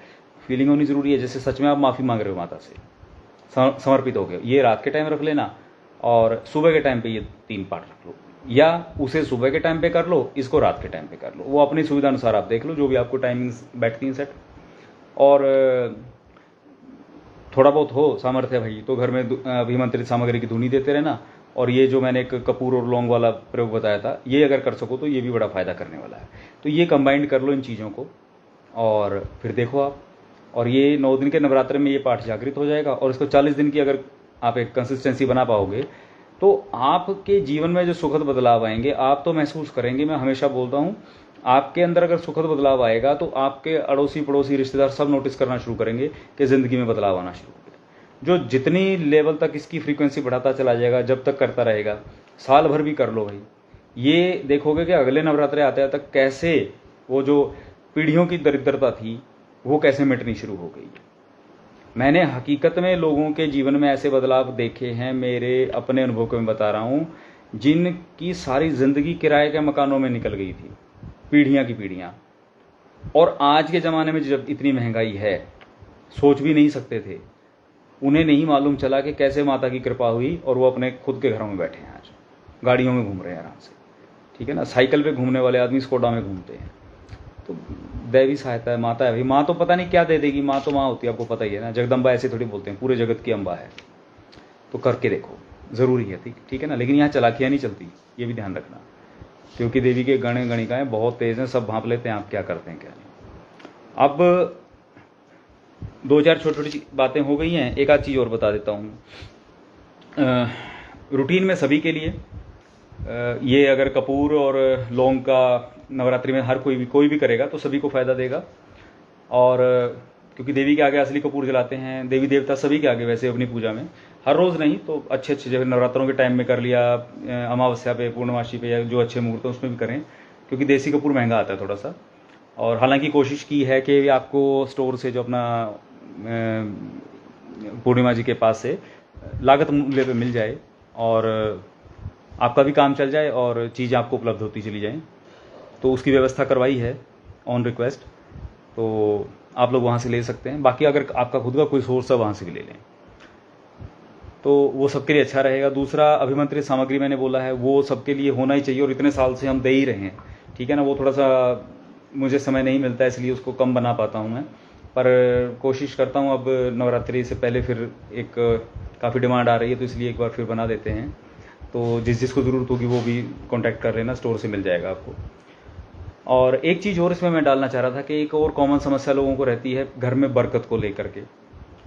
Speaker 1: फीलिंग होनी ज़रूरी है, जैसे सच में आप माफ़ी मांग रहे हो माता से, समर्पित हो गए। ये रात के टाइम रख लेना और सुबह के टाइम पे ये 3 पाठ रख लो, या उसे सुबह के टाइम पे कर लो, इसको रात के टाइम पे कर लो, वो अपनी सुविधा अनुसार आप देख लो, जो भी आपको टाइमिंग्स बैठती हैं सेट। और थोड़ा बहुत हो सामर्थ्य भाई तो घर में अभिमंत्रित सामग्री की धुनी देते रहना, और ये जो मैंने एक कपूर और लौंग वाला प्रयोग बताया था, ये अगर कर सको तो ये भी बड़ा फ़ायदा करने वाला है। तो ये कंबाइंड कर लो इन चीज़ों को, और फिर देखो आप, और ये 9 दिन के नवरात्र में ये पाठ जागृत हो जाएगा, और इसको 40 दिन की अगर आप एक कंसिस्टेंसी बना पाओगे तो आपके जीवन में जो सुखद बदलाव आएंगे आप तो महसूस करेंगे। मैं हमेशा बोलता हूँ, आपके अंदर अगर सुखद बदलाव आएगा तो आपके अड़ोसी पड़ोसी रिश्तेदार सब नोटिस करना शुरू करेंगे कि ज़िंदगी में बदलाव आना शुरू हो गया। जो जितनी लेवल तक इसकी फ्रीक्वेंसी बढ़ाता चला जाएगा, जब तक करता रहेगा, साल भर भी कर लो भाई, ये देखोगे कि अगले नवरात्रे आते तक कैसे वो जो पीढ़ियों की दरिद्रता थी वो कैसे मिटनी शुरू हो गई। मैंने हकीकत में लोगों के जीवन में ऐसे बदलाव देखे हैं, मेरे अपने अनुभव को मैं बता रहा हूँ, जिनकी सारी ज़िंदगी किराए के मकानों में निकल गई थी, पीढ़ियाँ की पीढ़ियाँ। और आज के ज़माने में जब इतनी महंगाई है, सोच भी नहीं सकते थे, उन्हें नहीं मालूम चला कि कैसे माता की कृपा हुई और वो अपने खुद के घरों में बैठे हैं, आज गाड़ियों में घूम रहे हैं आराम से, ठीक है ना। साइकिल पे घूमने वाले आदमी स्कोडा में घूमते हैं। तो दैवी सहायता है, माता है भाई, माँ तो पता नहीं क्या दे देगी, माँ तो माँ होती है, आपको पता ही है ना। जगदम्बा ऐसे थोड़ी बोलते हैं, पूरे जगत की अम्बा है। तो करके देखो, ज़रूरी है, ठीक है ना। लेकिन यहाँ चलाकियाँ नहीं चलती, ये भी ध्यान रखना, क्योंकि देवी के गण गणिकाएँ बहुत तेज़ हैं, सब भांप लेते हैं आप क्या करते हैं क्या नहीं। अब 2-4 छोटी छोटी बातें हो गई हैं, एक आध चीज़ और बता देता हूँ। रूटीन में सभी के लिए ये अगर कपूर और लौंग का नवरात्रि में हर कोई भी करेगा तो सभी को फ़ायदा देगा। और क्योंकि देवी के आगे असली कपूर जलाते हैं, देवी देवता सभी के आगे वैसे अपनी पूजा में, हर रोज़ नहीं तो अच्छे जैसे नवरात्रों के टाइम में कर लिया, अमावस्या पे, पूर्णमासी पे, या जो अच्छे मुहूर्त हैं उसमें भी करें, क्योंकि देसी कपूर महंगा आता है थोड़ा सा। और हालांकि कोशिश की है कि आपको स्टोर से जो अपना पूर्णिमा जी के पास से लागत मूल्य पे मिल जाए और आपका भी काम चल जाए और चीज़ आपको उपलब्ध होती चली जाए, तो उसकी व्यवस्था करवाई है ऑन रिक्वेस्ट, तो आप लोग वहाँ से ले सकते हैं। बाकी अगर आपका खुद का कोई सोर्स है वहाँ से भी ले लें, तो वो सबके लिए अच्छा रहेगा। दूसरा, अभिमंत्रित सामग्री मैंने बोला है वो सबके लिए होना ही चाहिए, और इतने साल से हम दे ही रहे हैं, ठीक है ना। वो थोड़ा सा मुझे समय नहीं मिलता है, इसलिए उसको कम बना पाता हूँ मैं, पर कोशिश करता हूँ। अब नवरात्रि से पहले फिर एक काफ़ी डिमांड आ रही है, तो इसलिए एक बार फिर बना देते हैं। तो जिसको ज़रूरत होगी वो भी कांटेक्ट कर लेना, स्टोर से मिल जाएगा आपको। और एक चीज़ और इसमें मैं डालना चाह रहा था कि एक और कॉमन समस्या लोगों को रहती है घर में बरकत को लेकर के।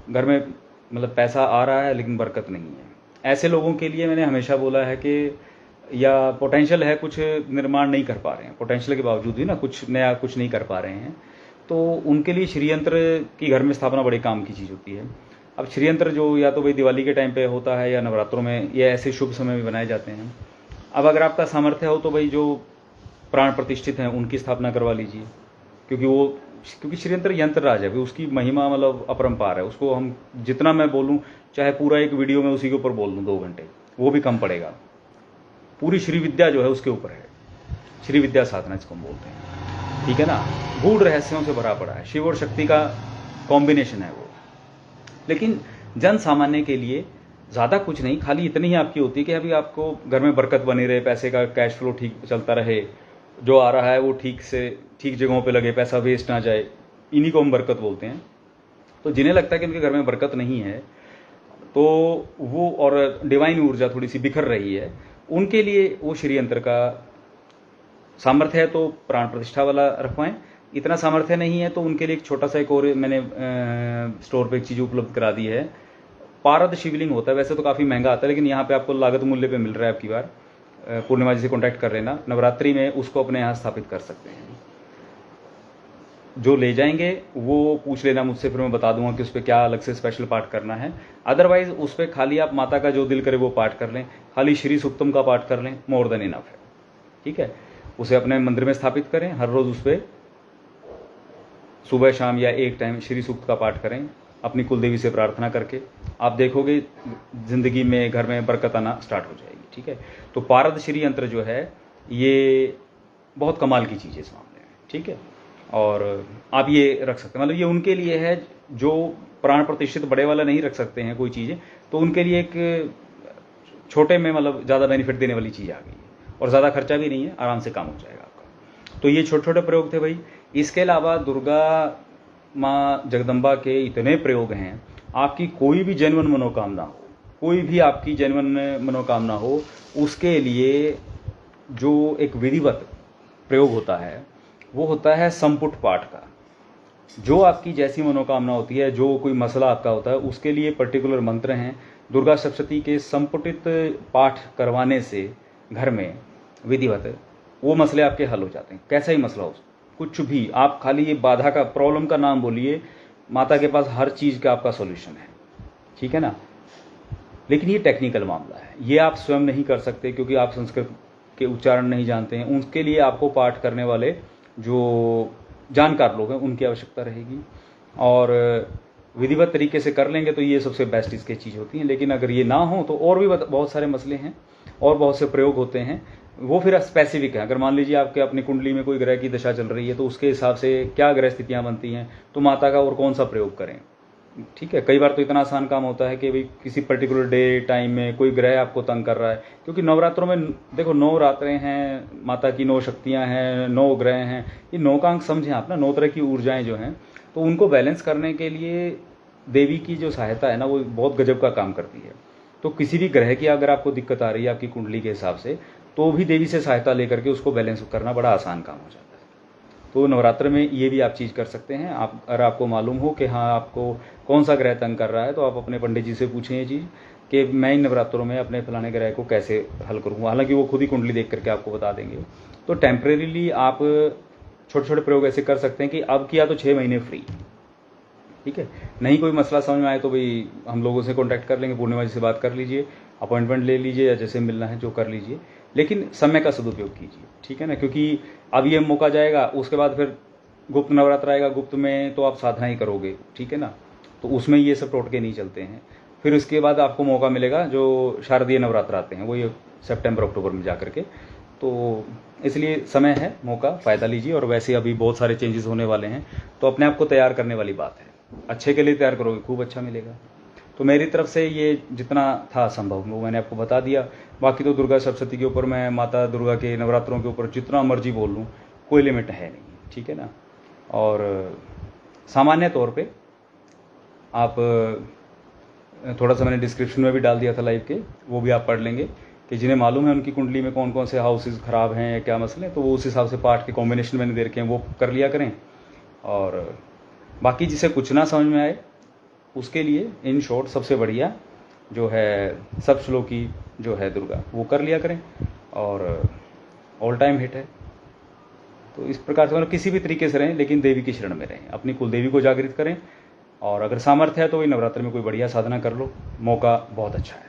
Speaker 1: घर में मतलब पैसा आ रहा है लेकिन बरकत नहीं है। ऐसे लोगों के लिए मैंने हमेशा बोला है कि या पोटेंशियल है, कुछ निर्माण नहीं कर पा रहे हैं, पोटेंशियल के बावजूद भी ना कुछ नया कुछ नहीं कर पा रहे हैं, तो उनके लिए श्रीयंत्र की घर में स्थापना बड़े काम की चीज़ होती है। अब श्रीयंत्र जो या तो भाई दिवाली के टाइम पे होता है या नवरात्रों में, ये ऐसे शुभ समय में बनाए जाते हैं। अब अगर आपका सामर्थ्य हो तो भाई जो प्राण प्रतिष्ठित हैं उनकी स्थापना करवा लीजिए, क्योंकि श्रीयंत्र यंत्र राज है, उसकी महिमा मतलब अपरंपार है। उसको हम जितना मैं बोलूँ, चाहे पूरा एक वीडियो में उसी के ऊपर बोल दूँ 2 घंटे, वो भी कम पड़ेगा। पूरी श्री विद्या जो है उसके ऊपर है। श्री विद्या साधना इसको हम बोलते हैं, ठीक है ना। गूढ़ रहस्यों से भरा पड़ा है, शिव और शक्ति का कॉम्बिनेशन है वो। लेकिन जन सामान्य के लिए ज़्यादा कुछ नहीं, खाली इतनी ही आपकी होती है कि अभी आपको घर में बरकत बनी रहे, पैसे का कैश फ्लो ठीक चलता रहे, जो आ रहा है वो ठीक से ठीक जगहों पे लगे, पैसा वेस्ट ना जाए, इन्हीं को हम बरकत बोलते हैं। तो जिन्हें लगता है कि उनके घर में बरकत नहीं है तो वो, और डिवाइन ऊर्जा थोड़ी सी बिखर रही है, उनके लिए वो श्री यंत्र का सामर्थ्य है तो प्राण प्रतिष्ठा वाला रखवाएं। इतना सामर्थ्य नहीं है तो उनके लिए एक छोटा सा एक और मैंने स्टोर पे एक चीज़ उपलब्ध करा दी है। पारद शिवलिंग होता है, वैसे तो काफ़ी महंगा आता है, लेकिन यहाँ पे आपको लागत मूल्य पे मिल रहा है। आपकी बार पूर्णिमा जी से कॉन्टैक्ट कर लेना, नवरात्रि में उसको अपने यहाँ स्थापित कर सकते हैं। जो ले जाएंगे वो पूछ लेना मुझसे, फिर मैं बता दूंगा कि उस पर क्या अलग से स्पेशल पाठ करना है। अदरवाइज उस पर खाली आप माता का जो दिल करे वो पाठ कर लें, खाली श्री सूक्तम का पाठ कर लें, मोर देन इनफ है, ठीक है। उसे अपने मंदिर में स्थापित करें, हर रोज़ उस पर सुबह शाम या एक टाइम श्री सूक्त का पाठ करें, अपनी कुलदेवी से प्रार्थना करके आप देखोगे ज़िंदगी में घर में बरकत आना स्टार्ट हो जाएगी, ठीक है। तो पारद श्री यंत्र जो है ये बहुत कमाल की चीज़ है इस मामले में, ठीक है। और आप ये रख सकते हैं, मतलब ये उनके लिए है जो प्राण प्रतिष्ठित बड़े वाला नहीं रख सकते हैं कोई चीज़ें, तो उनके लिए एक छोटे में मतलब ज़्यादा बेनिफिट देने वाली चीज़ आ गई है, और ज़्यादा खर्चा भी नहीं है, आराम से काम हो जाएगा आपका। तो ये छोटे छोटे प्रयोग थे भाई। इसके अलावा दुर्गा माँ जगदम्बा के इतने प्रयोग हैं, आपकी कोई भी जेन्युइन मनोकामना हो, कोई भी आपकी जेन्युइन मनोकामना हो, उसके लिए जो एक विधिवत प्रयोग होता है वो होता है संपुट पाठ का। जो आपकी जैसी मनोकामना होती है, जो कोई मसला आपका होता है, उसके लिए पर्टिकुलर मंत्र हैं। दुर्गा सप्तशती के संपुटित पाठ करवाने से घर में विधिवत वो मसले आपके हल हो जाते हैं। कैसा ही मसला हो, कुछ भी, आप खाली ये बाधा का प्रॉब्लम का नाम बोलिए, माता के पास हर चीज़ का आपका सॉल्यूशन है, ठीक है ना। लेकिन ये टेक्निकल मामला है, ये आप स्वयं नहीं कर सकते क्योंकि आप संस्कृत के उच्चारण नहीं जानते हैं। उसके लिए आपको पाठ करने वाले जो जानकार लोग हैं उनकी आवश्यकता रहेगी, और विधिवत तरीके से कर लेंगे तो ये सबसे बेस्ट इसकी चीज़ होती है। लेकिन अगर ये ना हो तो और भी बहुत सारे मसले हैं और बहुत से प्रयोग होते हैं, वो फिर स्पेसिफिक है। अगर मान लीजिए आपके अपनी कुंडली में कोई ग्रह की दशा चल रही है तो उसके हिसाब से क्या ग्रह स्थितियाँ बनती हैं, तो माता का और कौन सा प्रयोग करें, ठीक है। कई बार तो इतना आसान काम होता है कि भाई किसी पर्टिकुलर डे टाइम में कोई ग्रह आपको तंग कर रहा है, क्योंकि नवरात्रों में देखो 9 रात्रें हैं, माता की 9 शक्तियाँ हैं, 9 ग्रह हैं, ये 9 का अंक समझें आप ना, 9 तरह की ऊर्जाएं जो हैं, तो उनको बैलेंस करने के लिए देवी की जो सहायता है ना वो बहुत गजब का काम करती है। तो किसी भी ग्रह की अगर आपको दिक्कत आ रही है आपकी कुंडली के हिसाब से, तो भी देवी से सहायता लेकर के उसको बैलेंस करना बड़ा आसान काम हो जाता है। तो नवरात्र में ये भी आप चीज़ कर सकते हैं। आप अगर आपको मालूम हो कि हाँ आपको कौन सा ग्रह तंग कर रहा है, तो आप अपने पंडित जी से पूछें ये चीज़ कि मैं इन नवरात्रों में अपने फलाने ग्रह को कैसे हल करूँ। हालांकि वो खुद ही कुंडली देख करके आपको बता देंगे। तो टेम्परेरीली आप छोटे छोटे प्रयोग ऐसे कर सकते हैं कि अब किया तो 6 महीने फ्री, ठीक है। नहीं कोई मसला समझ में आए तो भाई हम लोगों से कॉन्टैक्ट कर लेंगे, पूर्णिमा जी से बात कर लीजिए, अपॉइंटमेंट ले लीजिए या जैसे मिलना है जो कर लीजिए, लेकिन समय का सदुपयोग कीजिए, ठीक है ना। क्योंकि अब ये मौका जाएगा, उसके बाद फिर गुप्त नवरात्र आएगा, गुप्त में तो आप साधना ही करोगे, ठीक है ना। तो उसमें ये सब टोटके नहीं चलते हैं। फिर उसके बाद आपको मौका मिलेगा जो शारदीय नवरात्र आते हैं, वो ये सितंबर अक्टूबर में जा करके। तो इसलिए समय है, मौका फ़ायदा लीजिए। और वैसे अभी बहुत सारे चेंजेस होने वाले हैं, तो अपने आप को तैयार करने वाली बात है। अच्छे के लिए तैयार करोगे, खूब अच्छा मिलेगा। तो मेरी तरफ से ये जितना था संभव वो मैंने आपको बता दिया। बाकी तो दुर्गा सप्तशती के ऊपर मैं माता दुर्गा के नवरात्रों के ऊपर जितना मर्जी बोल लूँ, कोई लिमिट है नहीं, ठीक है ना। और सामान्य तौर पे आप थोड़ा सा मैंने डिस्क्रिप्शन में भी डाल दिया था लाइव के, वो भी आप पढ़ लेंगे कि जिन्हें मालूम है उनकी कुंडली में कौन कौन से हाउसेज ख़राब हैं या क्या मसले, तो वो उस हिसाब से पाठ के कॉम्बिनेशन मैंने दे रखे हैं, वो कर लिया करें। और बाकी जिसे कुछ ना समझ में आए उसके लिए इन शॉर्ट सबसे बढ़िया जो है सप्तश्लोकी जो है दुर्गा, वो कर लिया करें, और ऑल टाइम हिट है। तो इस प्रकार से मतलब किसी भी तरीके से रहें, लेकिन देवी की शरण में रहें, अपनी कुल देवी को जागृत करें। और अगर सामर्थ्य है तो वही नवरात्र में कोई बढ़िया साधना कर लो, मौका बहुत अच्छा है।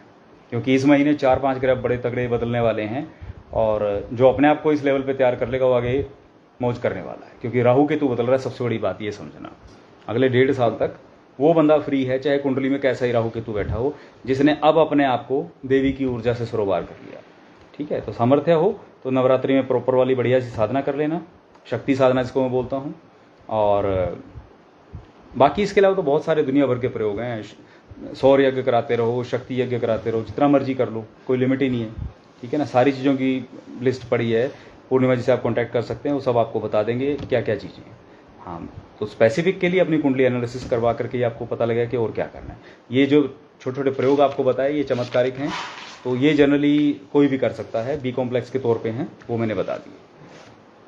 Speaker 1: क्योंकि इस महीने 4-5 ग्रह बड़े तगड़े बदलने वाले हैं, और जो अपने आप को इस लेवल पे तैयार कर लेगा वो आगे मौज करने वाला है। क्योंकि राहु केतु बदल रहा है, सबसे बड़ी बात ये समझना। अगले 1.5 साल तक वो बंदा फ्री है, चाहे कुंडली में कैसा ही राहु केतु बैठा हो, जिसने अब अपने आप को देवी की ऊर्जा से सरोबार कर लिया, ठीक है। तो सामर्थ्य हो तो नवरात्रि में प्रॉपर वाली बढ़िया सी साधना कर लेना, शक्ति साधना जिसको मैं बोलता हूँ। और बाकी इसके अलावा तो बहुत सारे दुनिया भर के प्रयोग हैं। सौर यज्ञ कराते रहो, शक्ति यज्ञ कराते रहो, जितना मर्जी कर लो, कोई लिमिट ही नहीं है, ठीक है ना। सारी चीज़ों की लिस्ट पड़ी है, पूर्णिमा जी से आप कांटेक्ट कर सकते हैं, वो सब आपको बता देंगे क्या क्या चीज़ें हैं। हाँ, तो स्पेसिफिक के लिए अपनी कुंडली एनालिसिस करवा करके ये आपको पता लगेगा कि और क्या करना है। ये जो छोटे छोटे प्रयोग आपको बताए ये चमत्कारिक हैं, तो ये जनरली कोई भी कर सकता है, बी कॉम्प्लेक्स के तौर पे हैं, वो मैंने बता दिए।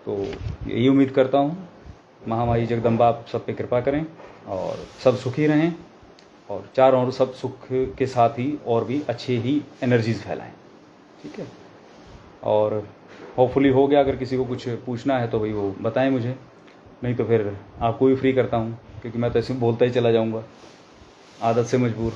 Speaker 1: तो यही उम्मीद करता हूँ महामाई जगदम्बा आप सब पे कृपा करें और सब सुखी रहें, और चारों ओर सब सुख के साथ ही और भी अच्छे ही एनर्जीज फैलाएं, ठीक है। और होपफुली हो गया। अगर किसी को कुछ पूछना है तो भाई वो बताएं मुझे, नहीं तो फिर आपको भी फ्री करता हूँ, क्योंकि मैं तो ऐसे बोलता ही चला जाऊँगा, आदत से मजबूर।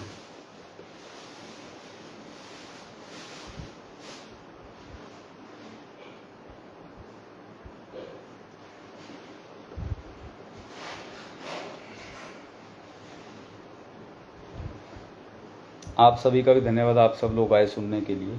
Speaker 1: आप सभी का भी धन्यवाद, आप सब लोग आए सुनने के लिए।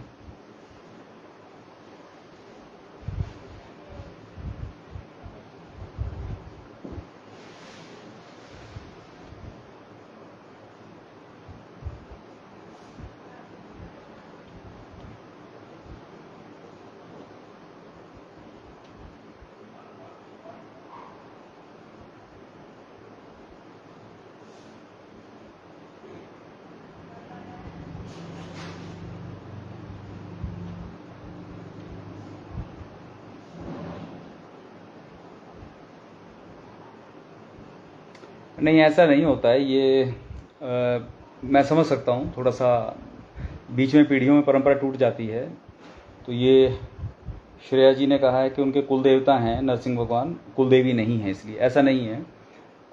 Speaker 1: नहीं, ऐसा नहीं होता है ये। मैं समझ सकता हूँ, थोड़ा सा बीच में पीढ़ियों में परंपरा टूट जाती है। तो ये श्रेया जी ने कहा है कि उनके कुल देवता हैं नरसिंह भगवान, कुल देवी नहीं है, इसलिए ऐसा नहीं है।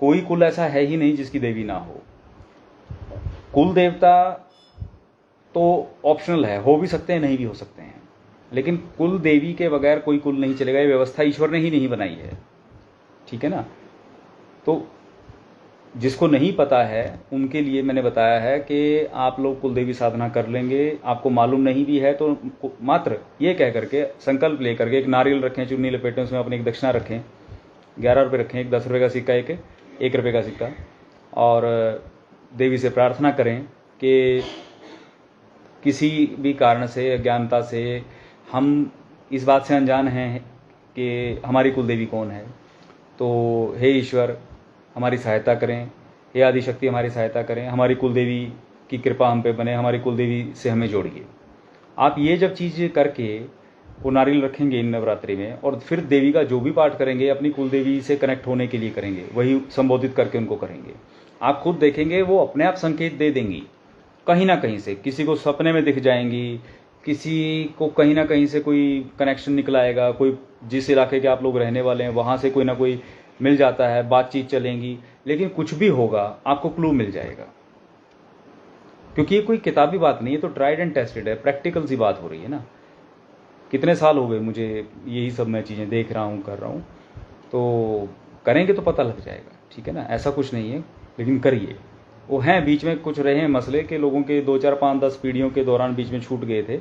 Speaker 1: कोई कुल ऐसा है ही नहीं जिसकी देवी ना हो। कुल देवता तो ऑप्शनल है, हो भी सकते हैं, नहीं भी हो सकते हैं, लेकिन कुल देवी के बगैर कोई कुल नहीं चलेगा। ये व्यवस्था ईश्वर ने ही नहीं बनाई है, ठीक है ना। तो जिसको नहीं पता है उनके लिए मैंने बताया है कि आप लोग कुलदेवी साधना कर लेंगे। आपको मालूम नहीं भी है तो मात्र ये कह करके संकल्प ले करके एक नारियल रखें, चुन्नी लपेटें, उसमें अपनी एक दक्षिणा रखें, 11 रुपये रखें, एक 10 रुपये का सिक्का, एक 1 रुपये का सिक्का, और देवी से प्रार्थना करें कि किसी भी कारण से, अज्ञानता से हम इस बात से अनजान हैं कि हमारी कुलदेवी कौन है। तो हे ईश्वर हमारी सहायता करें, हे आदिशक्ति हमारी सहायता करें, हमारी कुलदेवी की कृपा हम पे बने, हमारी कुलदेवी से हमें जोड़िए। आप ये जब चीज़ करके वो नारियल रखेंगे इन नवरात्रि में, और फिर देवी का जो भी पाठ करेंगे अपनी कुलदेवी से कनेक्ट होने के लिए करेंगे, वही संबोधित करके उनको करेंगे, आप खुद देखेंगे वो अपने आप संकेत दे देंगी कहीं ना कहीं से। किसी को सपने में दिख जाएंगी, किसी को कहीं ना कहीं से कोई कनेक्शन निकल आएगा, कोई जिस इलाके के आप लोग रहने वाले हैं वहाँ से कोई ना कोई मिल जाता है, बातचीत चलेंगी, लेकिन कुछ भी होगा आपको क्लू मिल जाएगा, क्योंकि ये कोई किताबी बात नहीं है, तो ट्राइड एंड टेस्टेड है, प्रैक्टिकल सी बात हो रही है ना। कितने साल हो गए मुझे यही सब मैं चीज़ें देख रहा हूँ, कर रहा हूँ, तो करेंगे तो पता लग जाएगा, ठीक है ना। ऐसा कुछ नहीं है, लेकिन करिए। वो हैं बीच में कुछ रहे हैं मसले के, लोगों के 2, 4, 5, 10 पीढ़ियों के दौरान बीच में छूट गए थे,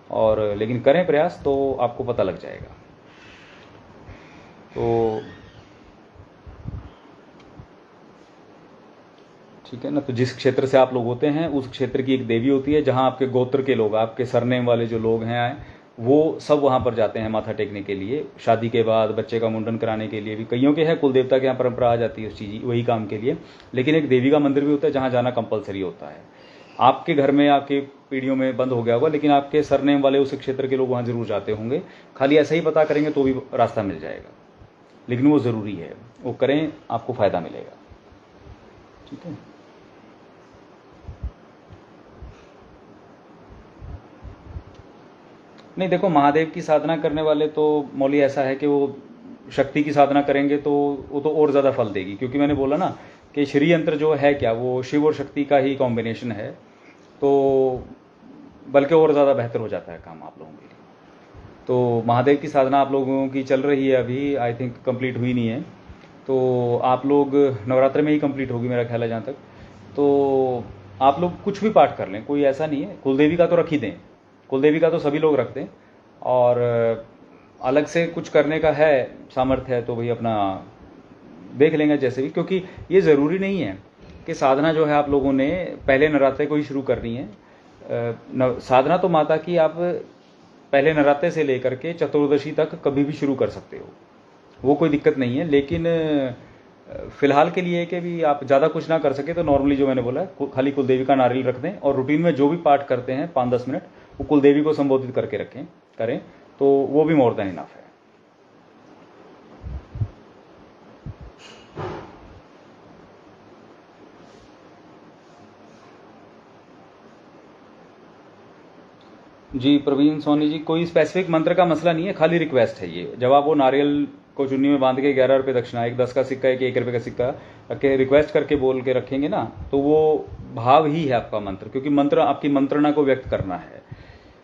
Speaker 1: और लेकिन करें प्रयास तो आपको पता लग जाएगा। तो ठीक है ना। तो जिस क्षेत्र से आप लोग होते हैं उस क्षेत्र की एक देवी होती है, जहाँ आपके गोत्र के लोग, आपके सरनेम वाले जो लोग हैं, वो सब वहाँ पर जाते हैं माथा टेकने के लिए। शादी के बाद बच्चे का मुंडन कराने के लिए भी कईयों के है कुल देवता के यहाँ परंपरा आ जाती है उस चीज़ वही काम के लिए। लेकिन एक देवी का मंदिर भी होता है जहाँ जाना कंपलसरी होता है। आपके घर में, आपके पीढ़ियों में बंद हो गया होगा, लेकिन आपके सरनेम वाले उस क्षेत्र के लोग वहाँ जरूर जाते होंगे। खाली ऐसा ही पता करेंगे तो भी रास्ता मिल जाएगा, लेकिन वो ज़रूरी है, वो करें, आपको फ़ायदा मिलेगा, ठीक है। नहीं देखो, महादेव की साधना करने वाले तो मौली ऐसा है कि वो शक्ति की साधना करेंगे तो वो तो और ज़्यादा फल देगी, क्योंकि मैंने बोला ना कि श्री यंत्र जो है क्या, वो शिव और शक्ति का ही कॉम्बिनेशन है, तो बल्कि और ज़्यादा बेहतर हो जाता है काम आप लोगों के लिए। तो महादेव की साधना आप लोगों की चल रही है अभी, आई थिंक कंप्लीट हुई नहीं है, तो आप लोग नवरात्र में ही कंप्लीट होगी मेरा ख्याल है जहाँ तक। तो आप लोग कुछ भी पाठ कर लें, कोई ऐसा नहीं है। कुलदेवी का तो रख ही दें, कुलदेवी का तो सभी लोग रखते हैं, और अलग से कुछ करने का है सामर्थ्य है तो भाई अपना देख लेंगे जैसे भी, क्योंकि ये ज़रूरी नहीं है कि साधना जो है आप लोगों ने पहले नवरात्रे को ही शुरू करनी है। साधना तो माता की आप पहले नवरात्रे से लेकर के चतुर्दशी तक कभी भी शुरू कर सकते हो, वो कोई दिक्कत नहीं है। लेकिन फिलहाल के लिए कि भी आप ज़्यादा कुछ ना कर सके तो नॉर्मली जो मैंने बोला खाली कुलदेवी का नारियल रख दें, और रूटीन में जो भी पाठ करते हैं 5-10 मिनट वो कुलदेवी को संबोधित करके करें तो वो भी मोर देन इनफ है। जी प्रवीण सोनी जी, कोई स्पेसिफिक मंत्र का मसला नहीं है, खाली रिक्वेस्ट है ये। जब आप वो नारियल को चुन्नी में बांध के 11 रुपये दक्षिणा, एक 10 का सिक्का एक 1 रुपये का सिक्का रख के रिक्वेस्ट करके बोल के रखेंगे ना, तो वो भाव ही है आपका मंत्र, क्योंकि मंत्र आपकी मंत्रणा को व्यक्त करना है।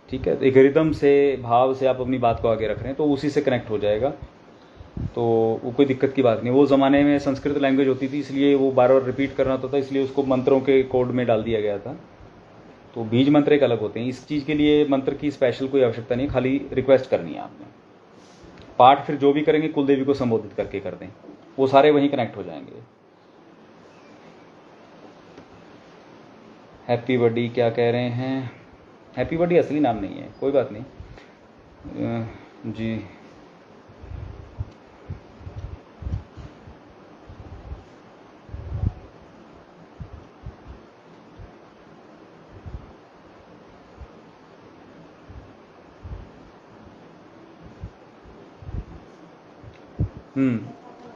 Speaker 1: ठीक है, एक रिदम से भाव से आप अपनी बात को आगे रख रहे हैं तो उसी से कनेक्ट हो जाएगा, तो वो कोई दिक्कत की बात नहीं। वो ज़माने में संस्कृत लैंग्वेज होती थी इसलिए वो बार बार रिपीट करना होता था, इसलिए उसको मंत्रों के कोड में डाल दिया गया था। तो बीज मंत्र एक अलग होते हैं, इस चीज़ के लिए मंत्र की स्पेशल कोई आवश्यकता नहीं, खाली रिक्वेस्ट करनी है आपने। पाठ फिर जो भी करेंगे कुलदेवी को संबोधित करके कर दें, वो सारे वहीं कनेक्ट हो जाएंगे। हैप्पी बर्थडे क्या कह रहे हैं? हैप्पी बर्थडे असली नाम नहीं है, कोई बात नहीं जी।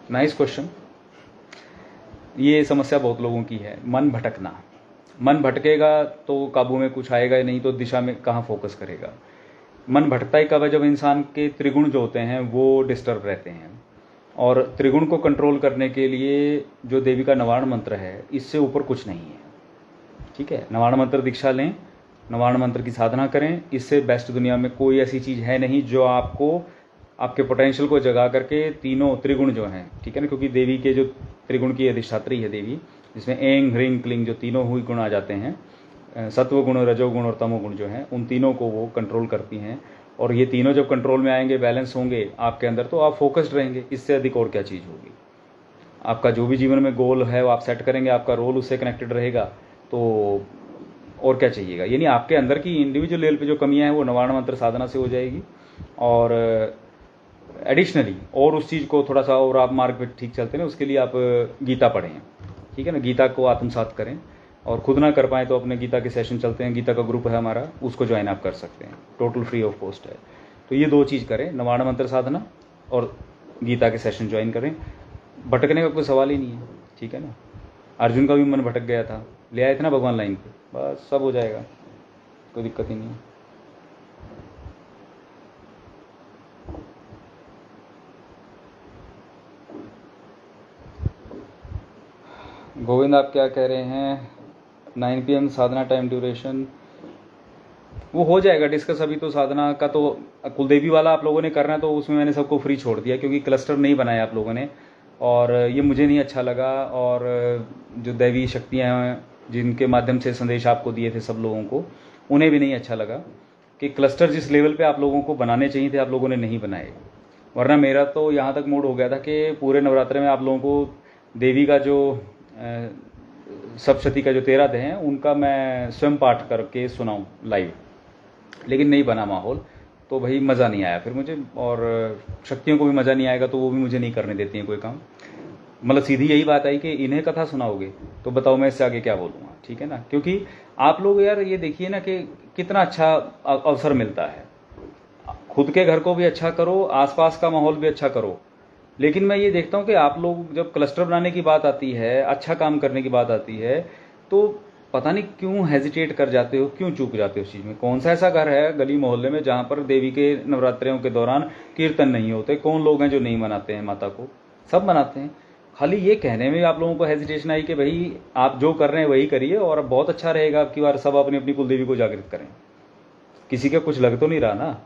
Speaker 1: Nice question. ये समस्या बहुत लोगों की है, मन भटकना। मन भटकेगा तो काबू में कुछ आएगा ही नहीं, तो दिशा में कहाँ फोकस करेगा। मन भटकता ही कब है? जब इंसान के त्रिगुण जो होते हैं वो डिस्टर्ब रहते हैं, और त्रिगुण को कंट्रोल करने के लिए जो देवी का नवारण मंत्र है, इससे ऊपर कुछ नहीं है। ठीक है, नवारण मंत्र दीक्षा लें, नवारण मंत्र की साधना करें, इससे बेस्ट दुनिया में कोई ऐसी चीज़ है नहीं जो आपको आपके पोटेंशियल को जगा करके तीनों त्रिगुण जो हैं, ठीक है ना, क्योंकि देवी के जो त्रिगुण की अधिष्ठात्री है देवी, जिसमें एंग ह्रींग क्लिंग जो तीनों हुई गुण आ जाते हैं, सत्व गुण, रजोगुण और तमोगुण जो हैं, उन तीनों को वो कंट्रोल करती हैं। और ये तीनों जब कंट्रोल में आएंगे, बैलेंस होंगे आपके अंदर, तो आप फोकस्ड रहेंगे। इससे अधिक और क्या चीज़ होगी? आपका जो भी जीवन में गोल है वो आप सेट करेंगे, आपका रोल उससे कनेक्टेड रहेगा, तो और क्या चाहिएगा। यानी आपके अंदर की इंडिविजुअल लेवल पे जो कमियां हैं वो नवारण मंत्र साधना से हो जाएगी। और एडिशनली और उस चीज़ को थोड़ा सा और आप मार्ग पे ठीक चलते हैं, उसके लिए आप गीता पढ़ें, ठीक है ना, गीता को आत्मसात करें। और खुद ना कर पाएँ तो अपने गीता के सेशन चलते हैं, गीता का ग्रुप है हमारा, उसको ज्वाइन आप कर सकते हैं, टोटल फ्री ऑफ कॉस्ट है। तो ये 2 चीज़ करें, नवारण मंत्र साधना और गीता के सेशन ज्वाइन करें। भटकने का कोई सवाल ही नहीं है, ठीक है ना। अर्जुन का भी मन भटक गया था, ले आए थे ना भगवान लाइन पे, बस सब हो जाएगा, कोई दिक्कत ही नहीं है। गोविंद आप क्या कह रहे हैं? 9 PM साधना टाइम ड्यूरेशन वो हो जाएगा डिस्कस। अभी तो साधना का तो कुलदेवी वाला आप लोगों ने करना है, तो उसमें मैंने सबको फ्री छोड़ दिया, क्योंकि क्लस्टर नहीं बनाया आप लोगों ने, और ये मुझे नहीं अच्छा लगा। और जो दैवी शक्तियाँ हैं जिनके माध्यम से संदेश आपको दिए थे सब लोगों को, उन्हें भी नहीं अच्छा लगा कि क्लस्टर जिस लेवल पे आप लोगों को बनाने चाहिए थे आप लोगों ने नहीं बनाए। वरना मेरा तो यहाँ तक मूड हो गया था कि पूरे नवरात्रे में आप लोगों को देवी का जो सप्तशती का जो 13 अध्याय हैं उनका मैं स्वयं पाठ करके सुनाऊं लाइव, लेकिन नहीं बना माहौल, तो भाई मज़ा नहीं आया फिर मुझे, और शक्तियों को भी मज़ा नहीं आएगा तो वो भी मुझे नहीं करने देती हैं कोई काम। मतलब सीधी यही बात आई कि इन्हें कथा सुनाओगे तो बताओ मैं इससे आगे क्या बोलूँगा, ठीक है ना। क्योंकि आप लोग यार ये देखिए ना कि कितना अच्छा अवसर मिलता है, खुद के घर को भी अच्छा करो, आसपास का माहौल भी अच्छा करो। लेकिन मैं ये देखता हूँ कि आप लोग जब क्लस्टर बनाने की बात आती है, अच्छा काम करने की बात आती है, तो पता नहीं क्यों हेजिटेट कर जाते हो, क्यों चूक जाते हो उस चीज़ में। कौन सा ऐसा घर है गली मोहल्ले में जहाँ पर देवी के नवरात्रियों के दौरान कीर्तन नहीं होते? कौन लोग हैं जो नहीं मनाते हैं माता को? सब मनाते हैं। खाली ये कहने में आप लोगों को हेजिटेशन आई कि भाई आप जो कर रहे हैं वही करिए और बहुत अच्छा रहेगा, आपकी बार सब अपनी अपनी कुलदेवी को जागृत करें। किसी का कुछ लग तो नहीं रहा ना,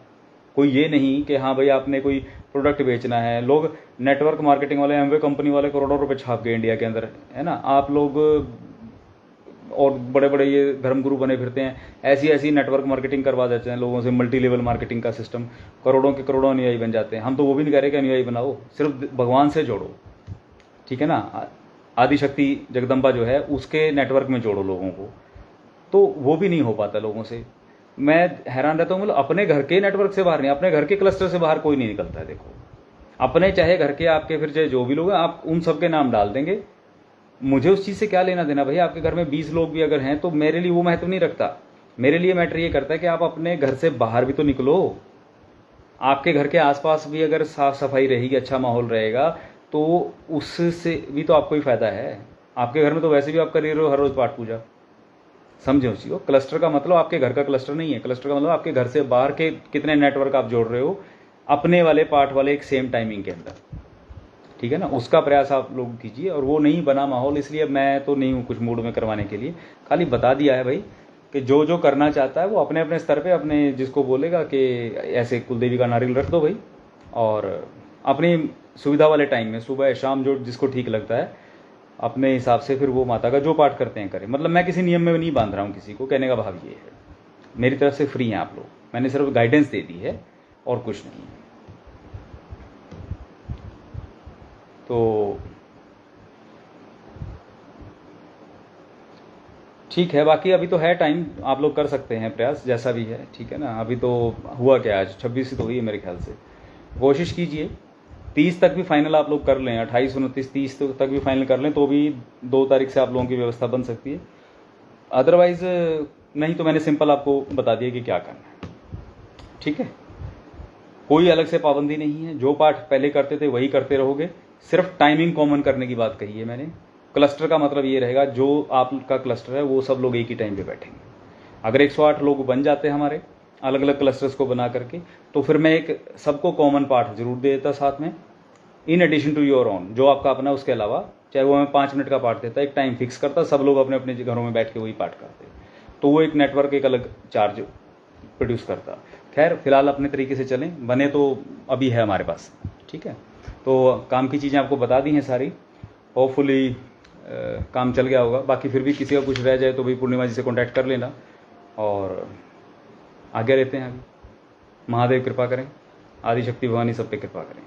Speaker 1: कोई ये नहीं कि हाँ भाई आपने कोई प्रोडक्ट बेचना है। लोग नेटवर्क मार्केटिंग वाले, एमवे कंपनी वाले करोड़ों रुपए छाप गए इंडिया के अंदर, है ना। आप लोग और बड़े बड़े ये धर्मगुरु बने फिरते हैं, ऐसी ऐसी नेटवर्क मार्केटिंग करवा देते हैं लोगों से, मल्टी लेवल मार्केटिंग का सिस्टम, करोड़ों के करोड़ों अनुयायी बन जाते हैं। हम तो वो भी नहीं कह रहे कि अनुयायी बनाओ, सिर्फ भगवान से जोड़ो, ठीक है ना, आदिशक्ति जगदम्बा जो है उसके नेटवर्क में जोड़ो लोगों को, तो वो भी नहीं हो पाता लोगों से। मैं हैरान रहता हूँ, मतलब अपने घर के नेटवर्क से बाहर नहीं, अपने घर के क्लस्टर से बाहर कोई नहीं निकलता है। देखो अपने चाहे घर के आपके फिर चाहे जो भी लोग हैं, आप उन सब के नाम डाल देंगे, मुझे उस चीज़ से क्या लेना देना भाई। आपके घर में 20 लोग भी अगर हैं तो मेरे लिए वो महत्व नहीं रखता। मेरे लिए मैटर ये करता है कि आप अपने घर से बाहर भी तो निकलो, आपके घर के आसपास भी अगर साफ सफाई रहेगी, अच्छा माहौल रहेगा, तो उससे भी तो आपको ही फायदा है। आपके घर में तो वैसे भी आप कर रहे हो हर रोज पाठ पूजा, समझे उसी को। क्लस्टर का मतलब आपके घर का क्लस्टर नहीं है, क्लस्टर का मतलब आपके घर से बाहर के कितने नेटवर्क आप जोड़ रहे हो अपने वाले पार्ट वाले एक सेम टाइमिंग के अंदर, ठीक है ना, उसका प्रयास आप लोग कीजिए। और वो नहीं बना माहौल, इसलिए मैं तो नहीं हूँ कुछ मूड में करवाने के लिए, खाली बता दिया है भाई कि जो जो करना चाहता है वो अपने अपने स्तर पे, अपने जिसको बोलेगा कि ऐसे कुलदेवी का नारियल रख दो भाई, और अपनी सुविधा वाले टाइम में सुबह शाम जो जिसको ठीक लगता है अपने हिसाब से फिर वो माता का जो पाठ करते हैं करें। मतलब मैं किसी नियम में नहीं बांध रहा हूँ किसी को, कहने का भाव ये है, मेरी तरफ से फ्री हैं आप लोग, मैंने सिर्फ गाइडेंस दे दी है और कुछ नहीं है। तो ठीक है, बाकी अभी तो है टाइम, आप लोग कर सकते हैं प्रयास जैसा भी है, ठीक है ना। अभी तो हुआ क्या, आज 26 ही तो हुई है मेरे ख्याल से। कोशिश कीजिए 30 तक भी फाइनल आप लोग कर लें, 28, 29, 30 तक भी फाइनल कर लें, तो भी 2 तारीख से आप लोगों की व्यवस्था बन सकती है। अदरवाइज नहीं तो मैंने सिंपल आपको बता दिया कि क्या करना है, ठीक है। कोई अलग से पाबंदी नहीं है, जो पाठ पहले करते थे वही करते रहोगे, सिर्फ टाइमिंग कॉमन करने की बात कही है मैंने। क्लस्टर का मतलब ये रहेगा जो आपका क्लस्टर है वो सब लोग एक ही टाइम पे बैठेंगे। अगर 108 लोग बन जाते हैं हमारे अलग अलग क्लस्टर्स को बना करके, तो फिर मैं एक सबको कॉमन पाठ जरूर दे देता साथ में, in addition to your own, जो आपका अपना, उसके अलावा चाहे वो मैं 5 मिनट का पाठ देता, एक टाइम फिक्स करता, सब लोग अपने अपने घरों में बैठ के वही पाठ करते, तो वो एक नेटवर्क एक अलग चार्ज प्रोड्यूस करता। खैर फिलहाल अपने तरीके से चलें, बने तो अभी है हमारे पास, ठीक है। तो काम की चीज़ें आपको बता दी हैं सारी, होपफुली काम चल गया होगा। बाकी फिर भी किसी का कुछ रह जाए तो भाई पूर्णिमा जी से कॉन्टैक्ट कर लेना, और आगे रहते हैं। अभी महादेव कृपा करें, आदिशक्ति भवानी सब पे कृपा करें।